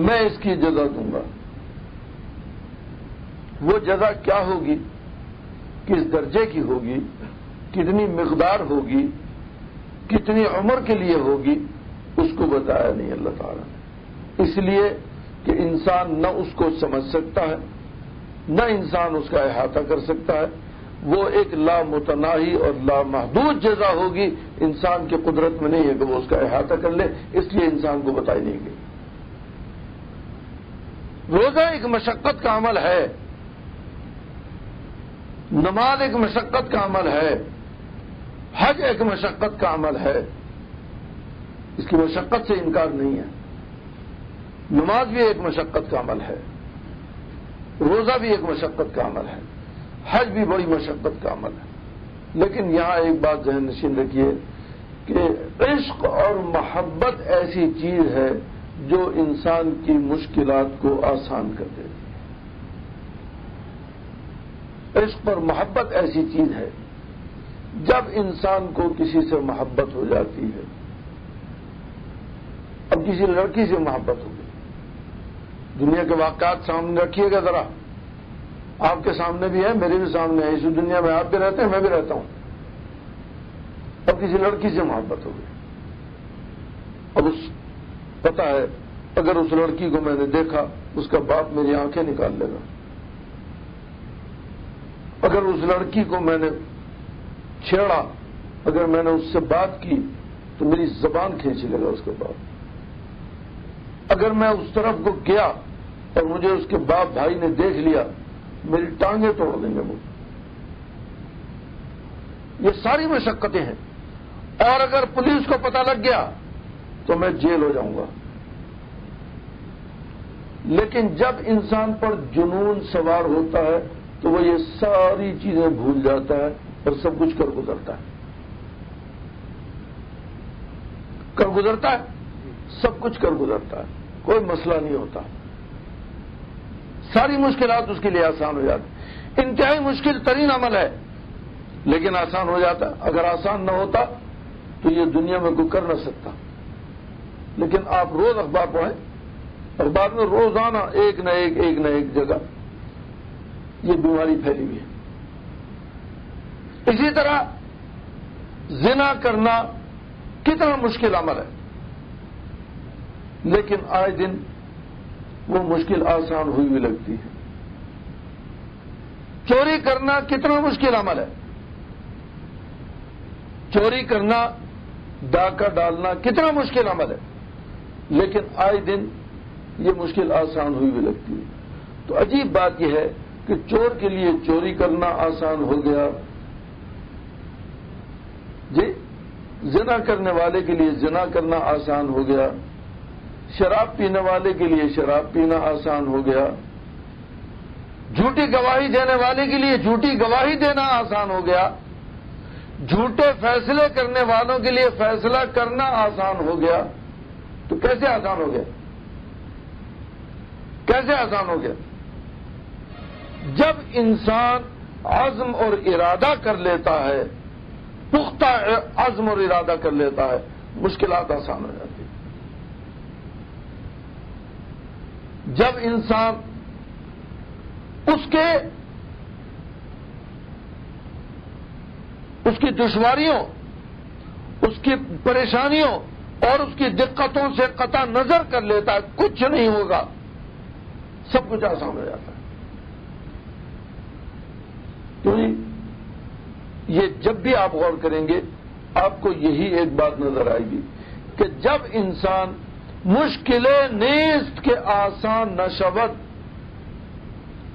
میں اس کی جزا دوں گا. وہ جزا کیا ہوگی، کس درجے کی ہوگی، کتنی مقدار ہوگی، کتنی عمر کے لیے ہوگی، اس کو بتایا نہیں اللہ تعالیٰ نے. اس لیے کہ انسان نہ اس کو سمجھ سکتا ہے، نہ انسان اس کا احاطہ کر سکتا ہے. وہ ایک لامتناہی اور لامحدود جزا ہوگی، انسان کی قدرت میں نہیں ہے کہ وہ اس کا احاطہ کر لے، اس لیے انسان کو بتائی نہیں گئی. روزہ ایک مشقت کا عمل ہے، نماز ایک مشقت کا عمل ہے، حج ایک مشقت کا عمل ہے، اس کی مشقت سے انکار نہیں ہے. نماز بھی ایک مشقت کا عمل ہے، روزہ بھی ایک مشقت کا عمل ہے، حج بھی بڑی مشقت کا عمل ہے. لیکن یہاں ایک بات ذہن نشین رکھیے کہ عشق اور محبت ایسی چیز ہے جو انسان کی مشکلات کو آسان کر دے. عشق اور محبت ایسی چیز ہے، جب انسان کو کسی سے محبت ہو جاتی ہے، اب کسی لڑکی سے محبت ہو گئی، دنیا کے واقعات سامنے رکھیے گا ذرا، آپ کے سامنے بھی ہے، میرے بھی سامنے ہے، اس دنیا میں آپ بھی رہتے ہیں، میں بھی رہتا ہوں. اب کسی لڑکی سے محبت ہو گئی، اب پتا ہے اگر اس لڑکی کو میں نے دیکھا اس کا باپ میری آنکھیں نکال لے گا، اگر اس لڑکی کو میں نے چھیڑا، اگر میں نے اس سے بات کی تو میری زبان کھینچ لے گا اس کے بعد، اگر میں اس طرف کو گیا اور مجھے اس کے باپ بھائی نے دیکھ لیا، میری ٹانگیں توڑ دیں گے وہ. یہ ساری مشقتیں ہیں. اور اگر پولیس کو پتہ لگ گیا تو میں جیل ہو جاؤں گا. لیکن جب انسان پر جنون سوار ہوتا ہے تو وہ یہ ساری چیزیں بھول جاتا ہے اور سب کچھ کر گزرتا ہے. سب کچھ کر گزرتا ہے، کوئی مسئلہ نہیں ہوتا. ساری مشکلات اس کے لیے آسان ہو جاتی. انتہائی مشکل ترین عمل ہے لیکن آسان ہو جاتا. اگر آسان نہ ہوتا تو یہ دنیا میں کوئی کر نہ سکتا. لیکن آپ روز اخبار پڑھیں، اخبار میں روزانہ ایک نہ ایک جگہ یہ بیماری پھیلی ہوئی ہے. اسی طرح زنا کرنا کتنا مشکل عمل ہے، لیکن آئے دن وہ مشکل آسان ہوئی ہوئی لگتی ہے. چوری کرنا کتنا مشکل عمل ہے، چوری کرنا، ڈاکہ ڈالنا کتنا مشکل عمل ہے، لیکن آئے دن یہ مشکل آسان ہوئی ہوئی لگتی ہے. تو عجیب بات یہ ہے کہ چور کے لیے چوری کرنا آسان ہو گیا، جی زنا کرنے والے کے لیے زنا کرنا آسان ہو گیا، شراب پینے والے کے لیے شراب پینا آسان ہو گیا، جھوٹی گواہی دینے والے کے لیے جھوٹی گواہی دینا آسان ہو گیا، جھوٹے فیصلے کرنے والوں کے لیے فیصلہ کرنا آسان ہو گیا. تو کیسے آسان ہو گیا؟ کیسے آسان ہو گیا؟ جب انسان عزم اور ارادہ کر لیتا ہے، پختہ عزم اور ارادہ کر لیتا ہے، مشکلات آسان ہو جاتی. جب انسان اس کی دشواریوں، اس کی پریشانیوں اور اس کی دقتوں سے قطع نظر کر لیتا ہے، کچھ نہیں ہوگا، سب کچھ آسان ہو جاتا ہے. تو یہ جب بھی آپ غور کریں گے آپ کو یہی ایک بات نظر آئے گی کہ جب انسان مشکلیں نیست کے آسان نہ شود،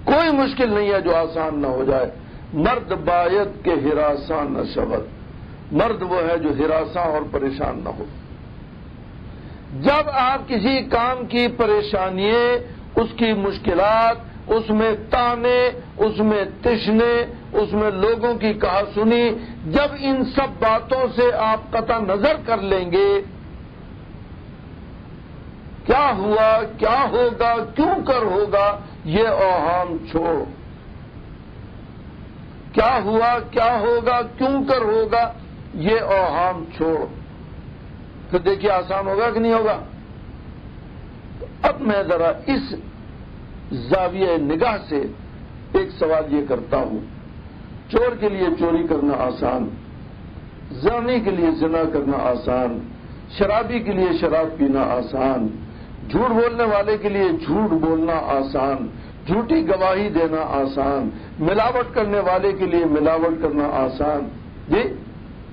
کوئی مشکل نہیں ہے جو آسان نہ ہو جائے. مرد باید کے ہراساں نہ شود، مرد وہ ہے جو ہراساں اور پریشان نہ ہو. جب آپ کسی کام کی پریشانییں، اس کی مشکلات، اس میں تانے، اس میں تشنے، اس میں لوگوں کی کہا سنی، جب ان سب باتوں سے آپ قطع نظر کر لیں گے، کیا ہوا، کیا ہوگا، کیوں کر ہوگا، یہ اوہام چھوڑ. کیا ہوا، کیا ہوگا، کیوں کر ہوگا، یہ اوہام چھوڑ. پھر دیکھیے آسان ہوگا کہ نہیں ہوگا. اب میں ذرا اس زاویہ نگاہ سے ایک سوال یہ کرتا ہوں. چور کے لیے چوری کرنا آسان، زانی کے لیے زنا کرنا آسان، شرابی کے لیے شراب پینا آسان، جھوٹ بولنے والے کے لیے جھوٹ بولنا آسان، جھوٹی گواہی دینا آسان، ملاوٹ کرنے والے کے لیے ملاوٹ کرنا آسان. جی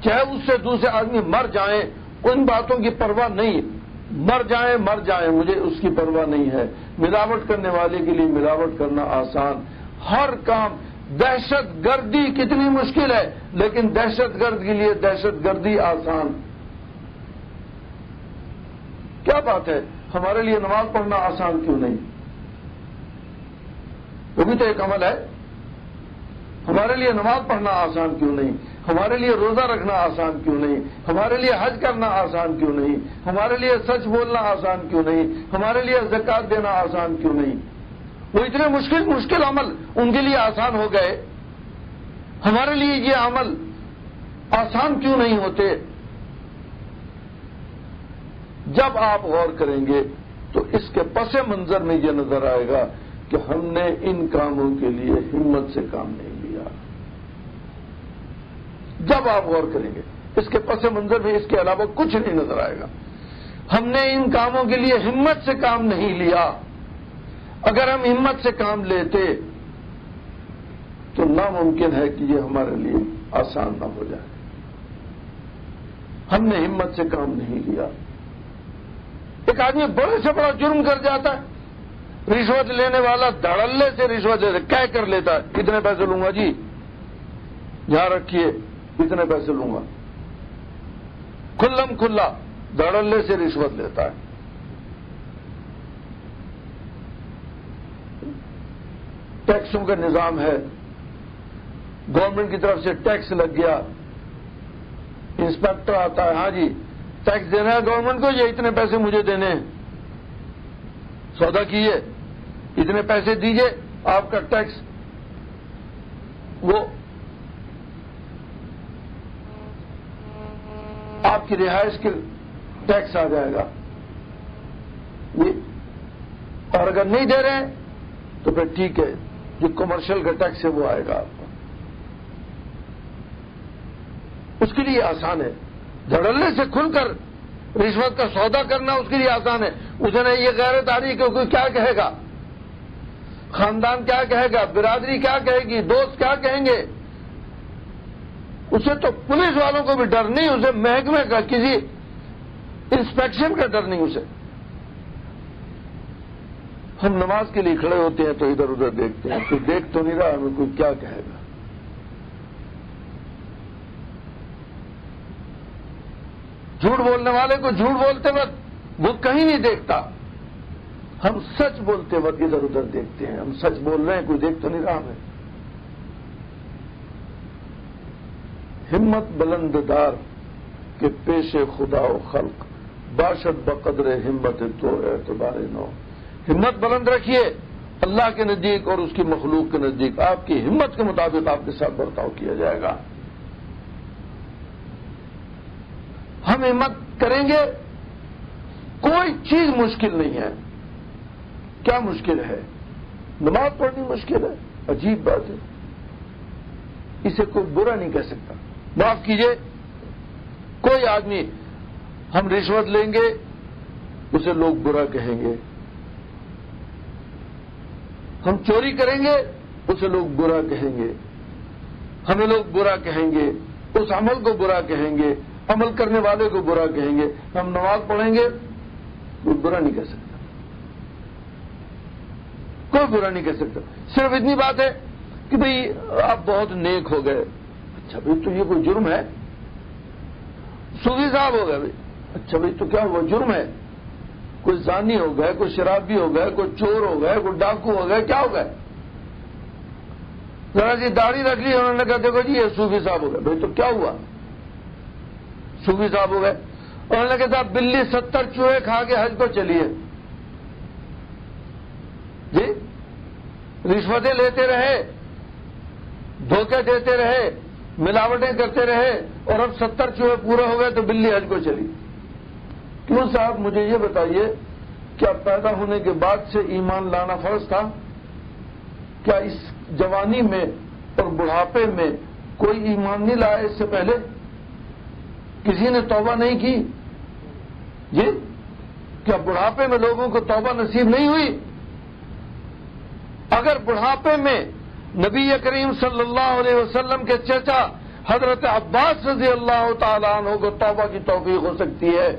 چاہے اس سے دوسرے آدمی مر جائیں، ان باتوں کی پرواہ نہیں، مر جائیں مجھے اس کی پرواہ نہیں ہے. ملاوٹ کرنے والے کے لیے ملاوٹ کرنا آسان. ہر کام، دہشت گردی کتنی مشکل ہے لیکن دہشت گرد کے لیے دہشت گردی آسان. کیا بات ہے، ہمارے لیے نماز پڑھنا آسان کیوں نہیں؟ وہ بھی تو ایک عمل ہے. ہمارے لیے نماز پڑھنا آسان کیوں نہیں؟ ہمارے لیے روزہ رکھنا آسان کیوں نہیں؟ ہمارے لیے حج کرنا آسان کیوں نہیں؟ ہمارے لیے سچ بولنا آسان کیوں نہیں؟ ہمارے لیے زکوٰۃ دینا آسان کیوں نہیں؟ وہ اتنے مشکل عمل ان کے لیے آسان ہو گئے، ہمارے لیے یہ عمل آسان کیوں نہیں ہوتے؟ جب آپ غور کریں گے تو اس کے پس منظر میں یہ نظر آئے گا کہ ہم نے ان کاموں کے لیے ہمت سے کام نہیں لیا. جب آپ غور کریں گے اس کے پس منظر میں اس کے علاوہ کچھ نہیں نظر آئے گا. ہم نے ان کاموں کے لیے ہمت سے کام نہیں لیا. اگر ہم ہمت سے کام لیتے تو ناممکن ہے کہ یہ ہمارے لیے آسان نہ ہو جائے. ہم نے ہمت سے کام نہیں لیا. ایک آدمی بڑے سے بڑا جرم کر جاتا ہے، رشوت لینے والا دھڑلے سے رشوت لیتا، کہہ کر لیتا ہے کتنے پیسے لوں گا جی، یہاں رکھیے اتنے پیسے لوں گا، کھلم کھلا دھڑلے سے رشوت لیتا ہے۔ ٹیکسوں کا نظام ہے، گورنمنٹ کی طرف سے ٹیکس لگ گیا، انسپیکٹر آتا ہے، ہاں جی ٹیکس دینا ہے گورنمنٹ کو، یہ اتنے پیسے مجھے دینے ہیں، سودا کیجیے اتنے پیسے دیجیے، آپ کا ٹیکس وہ آپ کی رہائش کے ٹیکس آ جائے گا، اور اگر نہیں دے رہے ہیں تو پھر ٹھیک ہے، جو کمرشل کا ٹیکس ہے وہ آئے گا آپ کو۔ اس کے لیے آسان ہے، دھڑلے سے کھل کر رشوت کا سودا کرنا اس کے لیے آسان ہے۔ اسے نے یہ غیرت آ رہی ہے کہ کوئی کیا کہے گا، خاندان کیا کہے گا، برادری کیا کہے گی، دوست کیا کہیں گے، اسے تو پولیس والوں کو بھی ڈر نہیں، اسے محکمے کا کسی انسپیکشن کا ڈر نہیں اسے۔ ہم نماز کے لیے کھڑے ہوتے ہیں تو ادھر ادھر دیکھتے ہیں، کوئی دیکھ تو نہیں رہا، ہمیں کوئی کیا کہے گا۔ جھوٹ بولنے والے کو جھوٹ بولتے وقت وہ کہیں نہیں دیکھتا، ہم سچ بولتے وقت ادھر ادھر دیکھتے ہیں، ہم سچ بول رہے ہیں، کوئی دیکھ تو نہیں رہا ہمیں۔ ہمت بلند دار کہ پیش خدا و خلق، باشد بقدر ہمت تو اعتبار نو۔ ہمت بلند رکھیے اللہ کے نزدیک اور اس کی مخلوق کے نزدیک، آپ کی ہمت کے مطابق آپ کے ساتھ برتاؤ کیا جائے گا۔ ہم ہمت کریں گے، کوئی چیز مشکل نہیں ہے۔ کیا مشکل ہے؟ نماز پڑھنی مشکل ہے، عجیب بات ہے، اسے کوئی برا نہیں کہہ سکتا۔ معاف کیجئے، کوئی آدمی ہم رشوت لیں گے اسے لوگ برا کہیں گے، ہم چوری کریں گے اسے لوگ برا کہیں گے، ہمیں لوگ برا کہیں گے، اس عمل کو برا کہیں گے، عمل کرنے والے کو برا کہیں گے۔ ہم نماز پڑھیں گے کوئی برا نہیں کہہ سکتا، کوئی برا نہیں کہہ سکتا۔ صرف اتنی بات ہے کہ بھئی آپ بہت نیک ہو گئے، اچھا بھئی تو یہ کوئی جرم ہے؟ صوفی صاحب ہو گئے بھئی، اچھا بھئی تو کیا ہوا، جرم ہے؟ کوئی زانی ہو گئے، کوئی شرابی ہو گئے، کوئی چور ہو گئے، کوئی ڈاکو ہو گئے، کیا ہو گئے؟ ذرا سی داڑھی رکھ لی، انہوں نے کہا دیکھو جی یہ صوفی صاحب ہو گئے۔ بھئی تو کیا ہوا؟ صوفی صاحب ہو گئے۔ انہوں نے کہا بلی 70 چوہے کھا کے حج کو چلیے جی، رشوتیں لیتے رہے، دھوکے دیتے رہے، ملاوٹیں کرتے رہے، اور اب 70 چوہے پورے ہو گئے تو بلی حج کو چلی۔ کیوں صاحب مجھے یہ بتائیے، کیا پیدا ہونے کے بعد سے ایمان لانا فرض تھا؟ کیا اس جوانی میں اور بڑھاپے میں کوئی ایمان نہیں لایا اس سے پہلے؟ کسی نے توبہ نہیں کی جی؟ کیا بڑھاپے میں لوگوں کو توبہ نصیب نہیں ہوئی؟ اگر بڑھاپے میں نبی کریم صلی اللہ علیہ وسلم کے چچا حضرت عباس رضی اللہ تعالیٰ عنہ کو توبہ کی توفیق ہو سکتی ہے،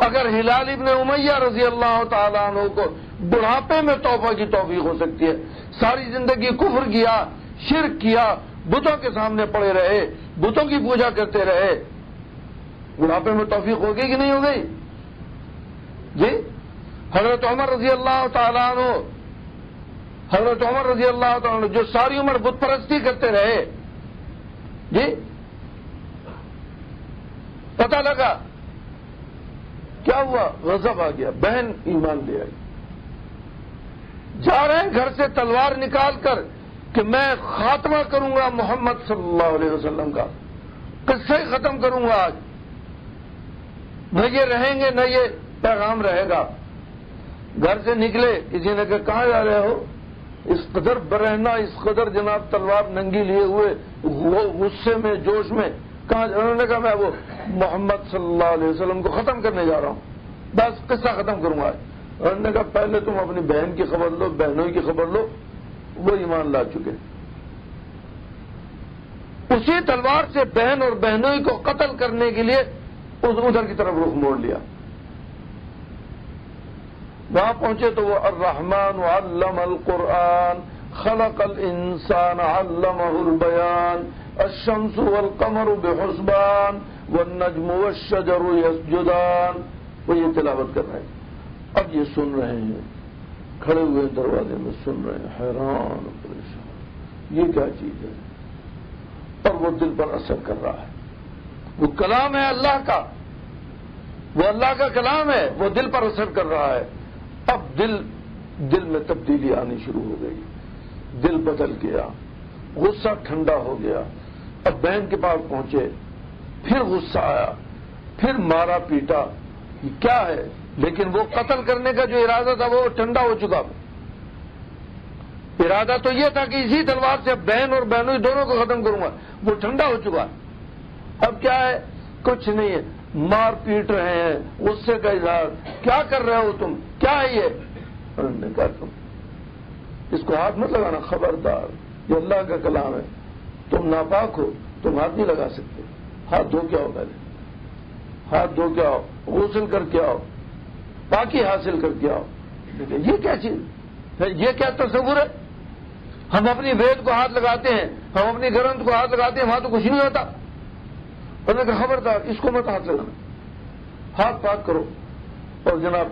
اگر ہلال ابن امیہ رضی اللہ تعالیٰ عنہ کو بڑھاپے میں توبہ کی توفیق ہو سکتی ہے، ساری زندگی کفر کیا، شرک کیا، بتوں کے سامنے پڑے رہے، بتوں کی پوجا کرتے رہے، بڑھاپے میں توفیق ہوگی کہ نہیں ہو گئی جی؟ حضرت عمر رضی اللہ تعالیٰ عنہ، حضرت عمر رضی اللہ تعالیٰ عنہ جو ساری عمر بت پرستی کرتے رہے جی، پتہ لگا کیا ہوا، غضب آ گیا، بہن ایمان لے آئی، جا رہے ہیں گھر سے تلوار نکال کر کہ میں خاتمہ کروں گا محمد صلی اللہ علیہ وسلم کا، قصہ ہی ختم کروں گا آج، نہ یہ رہیں گے نہ یہ پیغام رہے گا۔ گھر سے نکلے، کسی نے کہا کہاں جا رہے ہو؟ اس قدر برہنہ، اس قدر جناب تلوار ننگی لیے ہوئے، غصے میں، جوش میں، کہاں؟ انہوں نے کہا میں وہ محمد صلی اللہ علیہ وسلم کو ختم کرنے جا رہا ہوں، بس قصہ ختم کروں گا۔ انہوں نے کہا پہلے تم اپنی بہن کی خبر لو، بہنوں کی خبر لو، وہ ایمان لا چکے۔ اسی تلوار سے بہن اور بہنوں کو قتل کرنے کے لیے ادھر کی طرف رخ موڑ لیا۔ وہاں پہنچے تو وہ الرحمن علم القرآن خلق الانسان علمہ البیان الشمس والقمر بحسبان والنجم والشجر یسجدان. وہ یہ تلاوت کر رہے ہیں. اب یہ سن رہے ہیں, کھڑے ہوئے دروازے میں سن رہے ہیں, حیران پریشان, یہ کیا چیز ہے؟ اور وہ دل پر اثر کر رہا ہے. وہ کلام ہے اللہ کا, وہ اللہ کا کلام ہے, وہ دل پر اثر کر رہا ہے. اب دل میں تبدیلی آنی شروع ہو گئی, دل بدل گیا, غصہ ٹھنڈا ہو گیا. اب بہن کے پاس پہنچے, پھر غصہ آیا, پھر مارا پیٹا. یہ کیا ہے؟ لیکن وہ قتل کرنے کا جو ارادہ تھا وہ ٹھنڈا ہو چکا. ارادہ تو یہ تھا کہ اسی تلوار سے بہن اور بہنوئی دونوں کو ختم کروں گا, وہ ٹھنڈا ہو چکا. اب کیا ہے؟ کچھ نہیں ہے, مار پیٹ رہے ہیں, غصے کا اظہار. کیا کر رہے ہو تم؟ کیا ہے یہ؟ انہوں نے کہا تم اس کو ہاتھ مت لگانا, خبردار, یہ اللہ کا کلام ہے, تم ناپاک ہو, تم ہاتھ نہیں لگا سکتے. ہاتھ دھو کے آؤ, پہلے ہاتھ دھو کے آؤ, غسل کر کے آؤ, پاکی حاصل کر کے آؤ. یہ کیا چیز ہے؟ یہ کیا تصور ہے؟ ہم اپنی وید کو ہاتھ لگاتے ہیں, ہم اپنی گرنتھ کو ہاتھ لگاتے ہیں, وہاں تو کچھ نہیں ہوتا. انہوں نے کہا خبردار, اس کو مت ہاتھ لگانا, ہاتھ پاک کرو اور جناب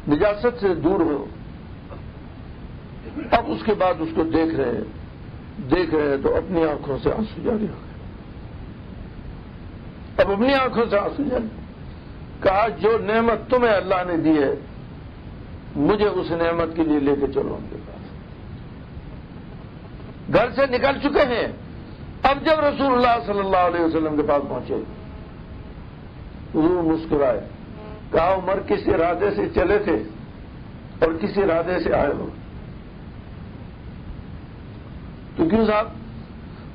نجاست سے دور ہو. اب اس کے بعد اس کو دیکھ رہے ہیں تو اپنی آنکھوں سے آنسو جاری ہو گئے. اب اپنی آنکھوں سے آنسو جاری. کہا جو نعمت تمہیں اللہ نے دی ہے, مجھے اس نعمت کے لیے لے کے چلو ان کے پاس. گھر سے نکل چکے ہیں. اب جب رسول اللہ صلی اللہ علیہ وسلم کے پاس پہنچے, حضور مسکرائے. کہا عمر کس ارادے سے چلے تھے اور کس ارادے سے آئے ہو؟ تو کیوں صاحب,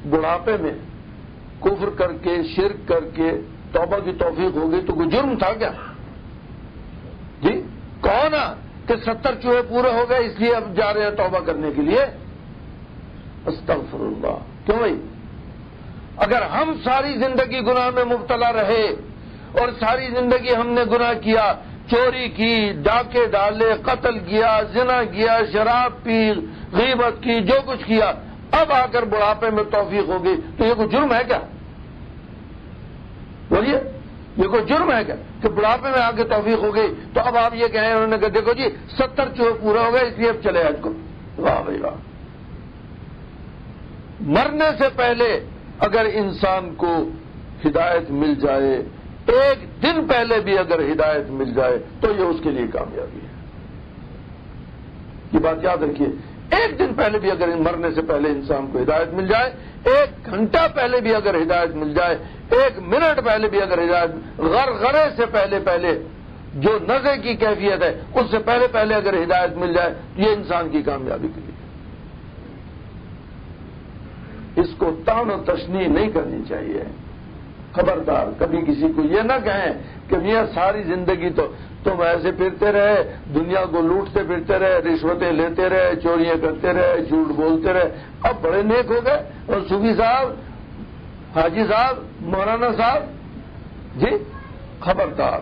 بڑھاپے میں کفر کر کے شرک کر کے توبہ کی توفیق ہو گئی تو کوئی جرم تھا کیا؟ جی کون ہے کہ 70 چوہے پورے ہو گئے اس لیے اب جا رہے ہیں توبہ کرنے کے لیے؟ استغفر اللہ. کیوں بھائی؟ اگر ہم ساری زندگی گناہ میں مبتلا رہے اور ساری زندگی ہم نے گناہ کیا, چوری کی, ڈاکے ڈالے, قتل کیا, زنا کیا, شراب پی, غیبت کی, جو کچھ کیا, اب آ کر بڑھاپے میں توفیق ہوگی تو یہ کوئی جرم ہے کیا؟ بولیے, یہ کوئی جرم ہے کیا کہ بڑھاپے میں آ کے توفیق ہو گئی تو اب آپ یہ کہیں؟ انہوں نے کہا دیکھو جی 70 چوہے پورے ہو گئے اس لیے اب چلے حج کو. واہ بھائی واہ. مرنے سے پہلے اگر انسان کو ہدایت مل جائے, ایک دن پہلے بھی اگر ہدایت مل جائے تو یہ اس کے لیے کامیابی ہے. یہ بات یاد رکھیے, ایک دن پہلے بھی اگر مرنے سے پہلے انسان کو ہدایت مل جائے, ایک گھنٹہ پہلے بھی اگر ہدایت مل جائے, ایک منٹ پہلے بھی اگر ہدایت, غرغرے سے پہلے جو نزے کی کیفیت ہے اس سے پہلے اگر ہدایت مل جائے تو یہ انسان کی کامیابی کے لیے. اس کو تان و تشنیع نہیں کرنی چاہیے. خبردار, کبھی کسی کو یہ نہ کہیں کہ میاں ساری زندگی تو تم ایسے پھرتے رہے, دنیا کو لوٹتے پھرتے رہے, رشوتیں لیتے رہے, چوریاں کرتے رہے, جھوٹ بولتے رہے, اب بڑے نیک ہو گئے. اور صوفی صاحب, حاجی صاحب, مولانا صاحب, جی خبردار.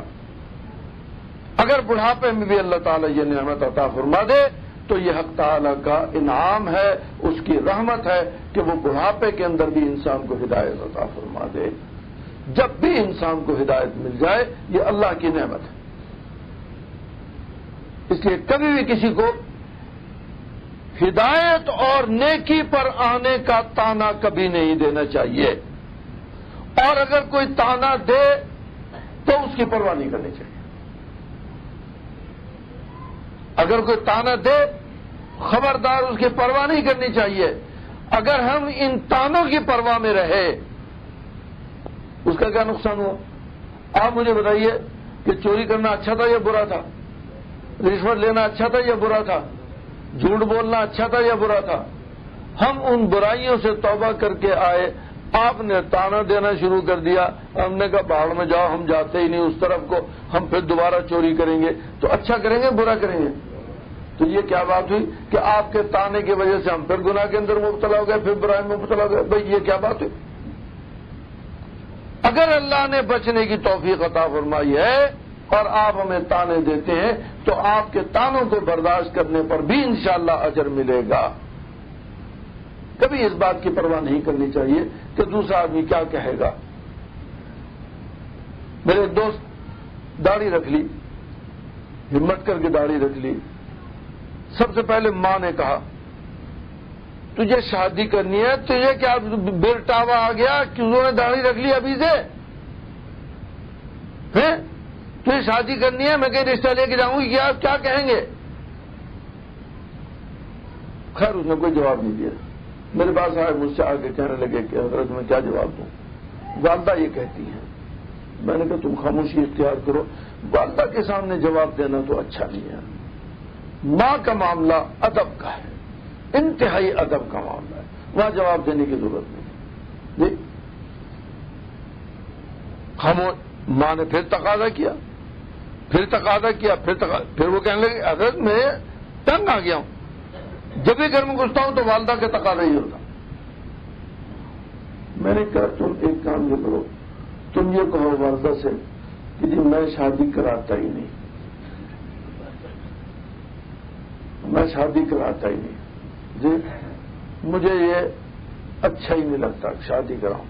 اگر بڑھاپے میں بھی اللہ تعالیٰ یہ نعمت عطا فرما دے تو یہ حق تعالیٰ کا انعام ہے, اس کی رحمت ہے کہ وہ بڑھاپے کے اندر بھی انسان کو ہدایت عطا فرما دے. جب بھی انسان کو ہدایت مل جائے یہ اللہ کی نعمت ہے. اس لیے کبھی بھی کسی کو ہدایت اور نیکی پر آنے کا تانا کبھی نہیں دینا چاہیے, اور اگر کوئی تانا دے تو اس کی پرواہ نہیں کرنی چاہیے. اگر کوئی تانا دے خبردار اس کی پرواہ نہیں کرنی چاہیے. اگر ہم ان تانوں کی پرواہ میں رہے اس کا کیا نقصان ہوا؟ آپ مجھے بتائیے کہ چوری کرنا اچھا تھا یا برا تھا؟ رشوت لینا اچھا تھا یا برا تھا؟ جھوٹ بولنا اچھا تھا یا برا تھا؟ ہم ان برائیوں سے توبہ کر کے آئے, آپ نے تانا دینا شروع کر دیا. ہم نے کہا پہاڑ میں جاؤ, ہم جاتے ہی نہیں اس طرف کو, ہم پھر دوبارہ چوری کریں گے. تو اچھا کریں گے برا کریں گے؟ تو یہ کیا بات ہوئی کہ آپ کے تانے کی وجہ سے ہم پھر گناہ کے اندر مبتلا ہو گئے, پھر برائی میں مبتلا ہو گئے؟ بھائی یہ کیا بات ہوئی؟ اگر اللہ نے بچنے کی توفیق عطا فرمائی ہے اور آپ ہمیں تانے دیتے ہیں تو آپ کے تانوں کو برداشت کرنے پر بھی انشاءاللہ اجر ملے گا. کبھی اس بات کی پرواہ نہیں کرنی چاہیے کہ دوسرا آدمی کیا کہے گا. میرے ایک دوست داڑھی رکھ لی، ہمت کر کے داڑھی رکھ لی. سب سے پہلے ماں نے کہا تجھے شادی کرنی ہے، تجھے کیا بیرٹاوا آ گیا کہ انہوں نے داڑھی رکھ لی ابھی سے؟ تجھے شادی کرنی ہے، میں کہیں رشتہ لے کے جاؤں گی، کیا کہیں گے؟ خیر اس نے کوئی جواب نہیں دیا. میرے پاس آئے، مجھ سے آ کے کہنے لگے کہ حضرت میں کیا جواب دوں؟ والدہ یہ کہتی ہیں. میں نے کہا تم خاموشی اختیار کرو. والدہ کے سامنے جواب دینا تو اچھا نہیں ہے. ماں کا معاملہ ادب کا ہے، انتہائی ادب کا معاملہ ہے، وہاں جواب دینے کی ضرورت نہیں. ماں نے پھر تقاضا کیا، پھر وہ کہنے لگے حضرت میں تنگ آ گیا ہوں، جب بھی گھر میں گھستا ہوں تو والدہ کے تقاضا ہی ہوتا. میں نے کہا تم ایک کام یہ کرو، تم یہ کہو والدہ سے کہ جی میں شادی کراتا ہی نہیں، جی مجھے یہ اچھا ہی نہیں لگتا شادی کراؤں.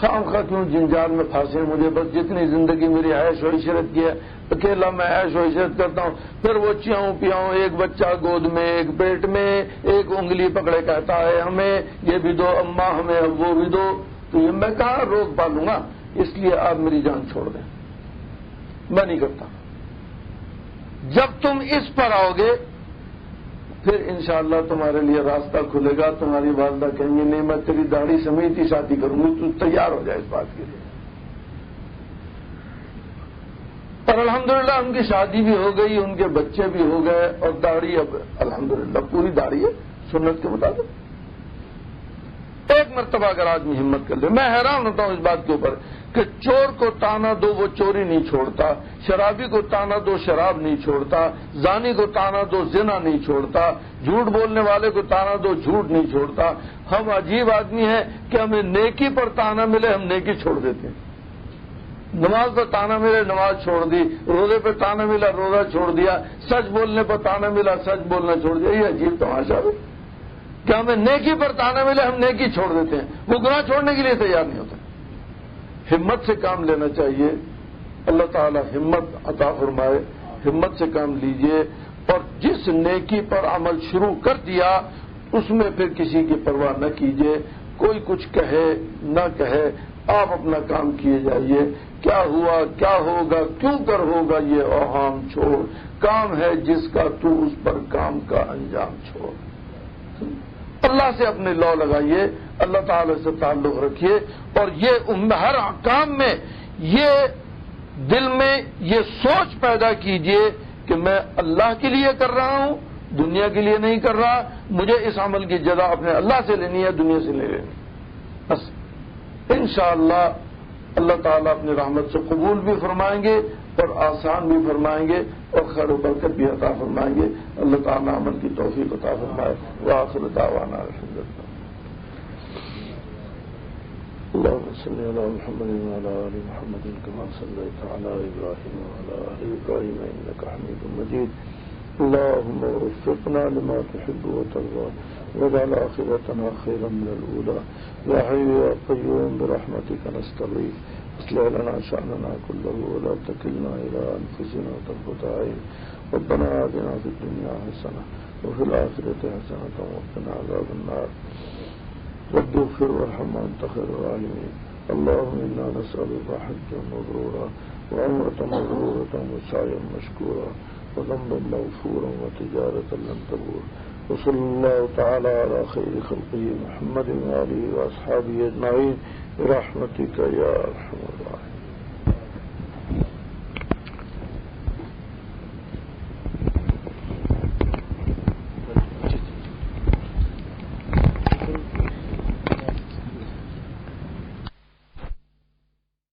خام خواہ کیوں جنجال میں پھانسے، مجھے بس جتنی زندگی میری عیش و عشرت کی ہے اکیلا میں عیش و عشرت کرتا ہوں. پھر وہ چیاؤں پیاؤں، ایک بچہ گود میں، ایک پیٹ میں، ایک انگلی پکڑے کہتا ہے ہمیں یہ بھی دو اماں، ہمیں وہ بھی دو. تو یہ میں کہاں روک پالوں گا؟ اس لیے آپ میری جان چھوڑ دیں، میں نہیں کرتا. جب تم اس پر آؤ گے پھر انشاءاللہ تمہارے لیے راستہ کھلے گا. تمہاری والدہ کہیں گے نہیں میں تیری داڑھی سمیت ہی شادی کروں گی، تو تیار ہو جائے اس بات کے لیے. اور الحمدللہ ان کی شادی بھی ہو گئی، ان کے بچے بھی ہو گئے، اور داڑھی اب الحمدللہ پوری داڑھی ہے سنت کے مطابق. ایک مرتبہ اگر آدمی ہمت کر لے. میں حیران ہوتا ہوں اس بات کے اوپر کہ چور کو تانا دو وہ چوری نہیں چھوڑتا، شرابی کو تانا دو شراب نہیں چھوڑتا، زانی کو تانا دو زنا نہیں چھوڑتا، جھوٹ بولنے والے کو تانا دو جھوٹ نہیں چھوڑتا. ہم عجیب آدمی ہیں کہ ہمیں نیکی پر تانا ملے ہم نیکی چھوڑ دیتے ہیں. نماز پر تانا ملے نماز چھوڑ دی، روزے پہ تانا ملا روزہ چھوڑ دیا، سچ بولنے پر تانا ملا سچ بولنا چھوڑ دیا. یہ عجیب تماشا ہے کہ ہمیں نیکی پر تانا ملے ہم نیکی چھوڑ دیتے ہیں، وہ گناہ چھوڑنے کے لیے تیار نہیں ہوتے. ہمت سے کام لینا چاہیے. اللہ تعالی ہمت عطا فرمائے. ہمت سے کام لیجئے، اور جس نیکی پر عمل شروع کر دیا اس میں پھر کسی کی پرواہ نہ کیجیے. کوئی کچھ کہے نہ کہے، آپ اپنا کام کیے جائیے. کیا ہوا کیا ہوگا کیوں کر ہوگا یہ اوہام چھوڑ. کام ہے جس کا تو اس پر کام کا انجام چھوڑ. اللہ سے اپنے لو لگائیے، اللہ تعالی سے تعلق رکھیے، اور یہ ہر کام میں یہ دل میں یہ سوچ پیدا کیجئے کہ میں اللہ کے لیے کر رہا ہوں، دنیا کے لیے نہیں کر رہا. مجھے اس عمل کی جزا اپنے اللہ سے لینی ہے، دنیا سے نہیں لینی. بس انشاءاللہ اللہ تعالیٰ اپنی رحمت سے قبول بھی فرمائیں گے اور آسان بھی فرمائیں گے اور خیر و برکت بھی عطا فرمائیں گے. اللہ تعالیٰ عمل کی توفیق عطا فرمائے. وآخر دعوانا الحمدللہ. اللهم صل على محمد وعلى آل محمد كما صليت على إبراهيم وعلى آل إبراهيم إنك حميد مجيد. اللهم وفقنا لما تحب وترضى واجعل آخرتنا خيرا من الأولى. يا حي يا قيوم برحمتك نستغيث اصلح لنا شأننا كله ولا تكلنا إلى أنفسنا طرفة عين. ربنا آتنا في الدنيا حسنة وفي الآخرة حسنة وقنا عذاب النار. رب اغفر وارحم وأنت خير الراحمين. اللهم إنا نسألك حجا مبرورا وعمرة مبرورة وسعيا مشكورا وذنبا مغفورا وتجارة لن تبور. وصلى الله تعالى على خير خلقه محمد وآله وأصحابه أجمعين برحمتك يا أرحم الراحمين.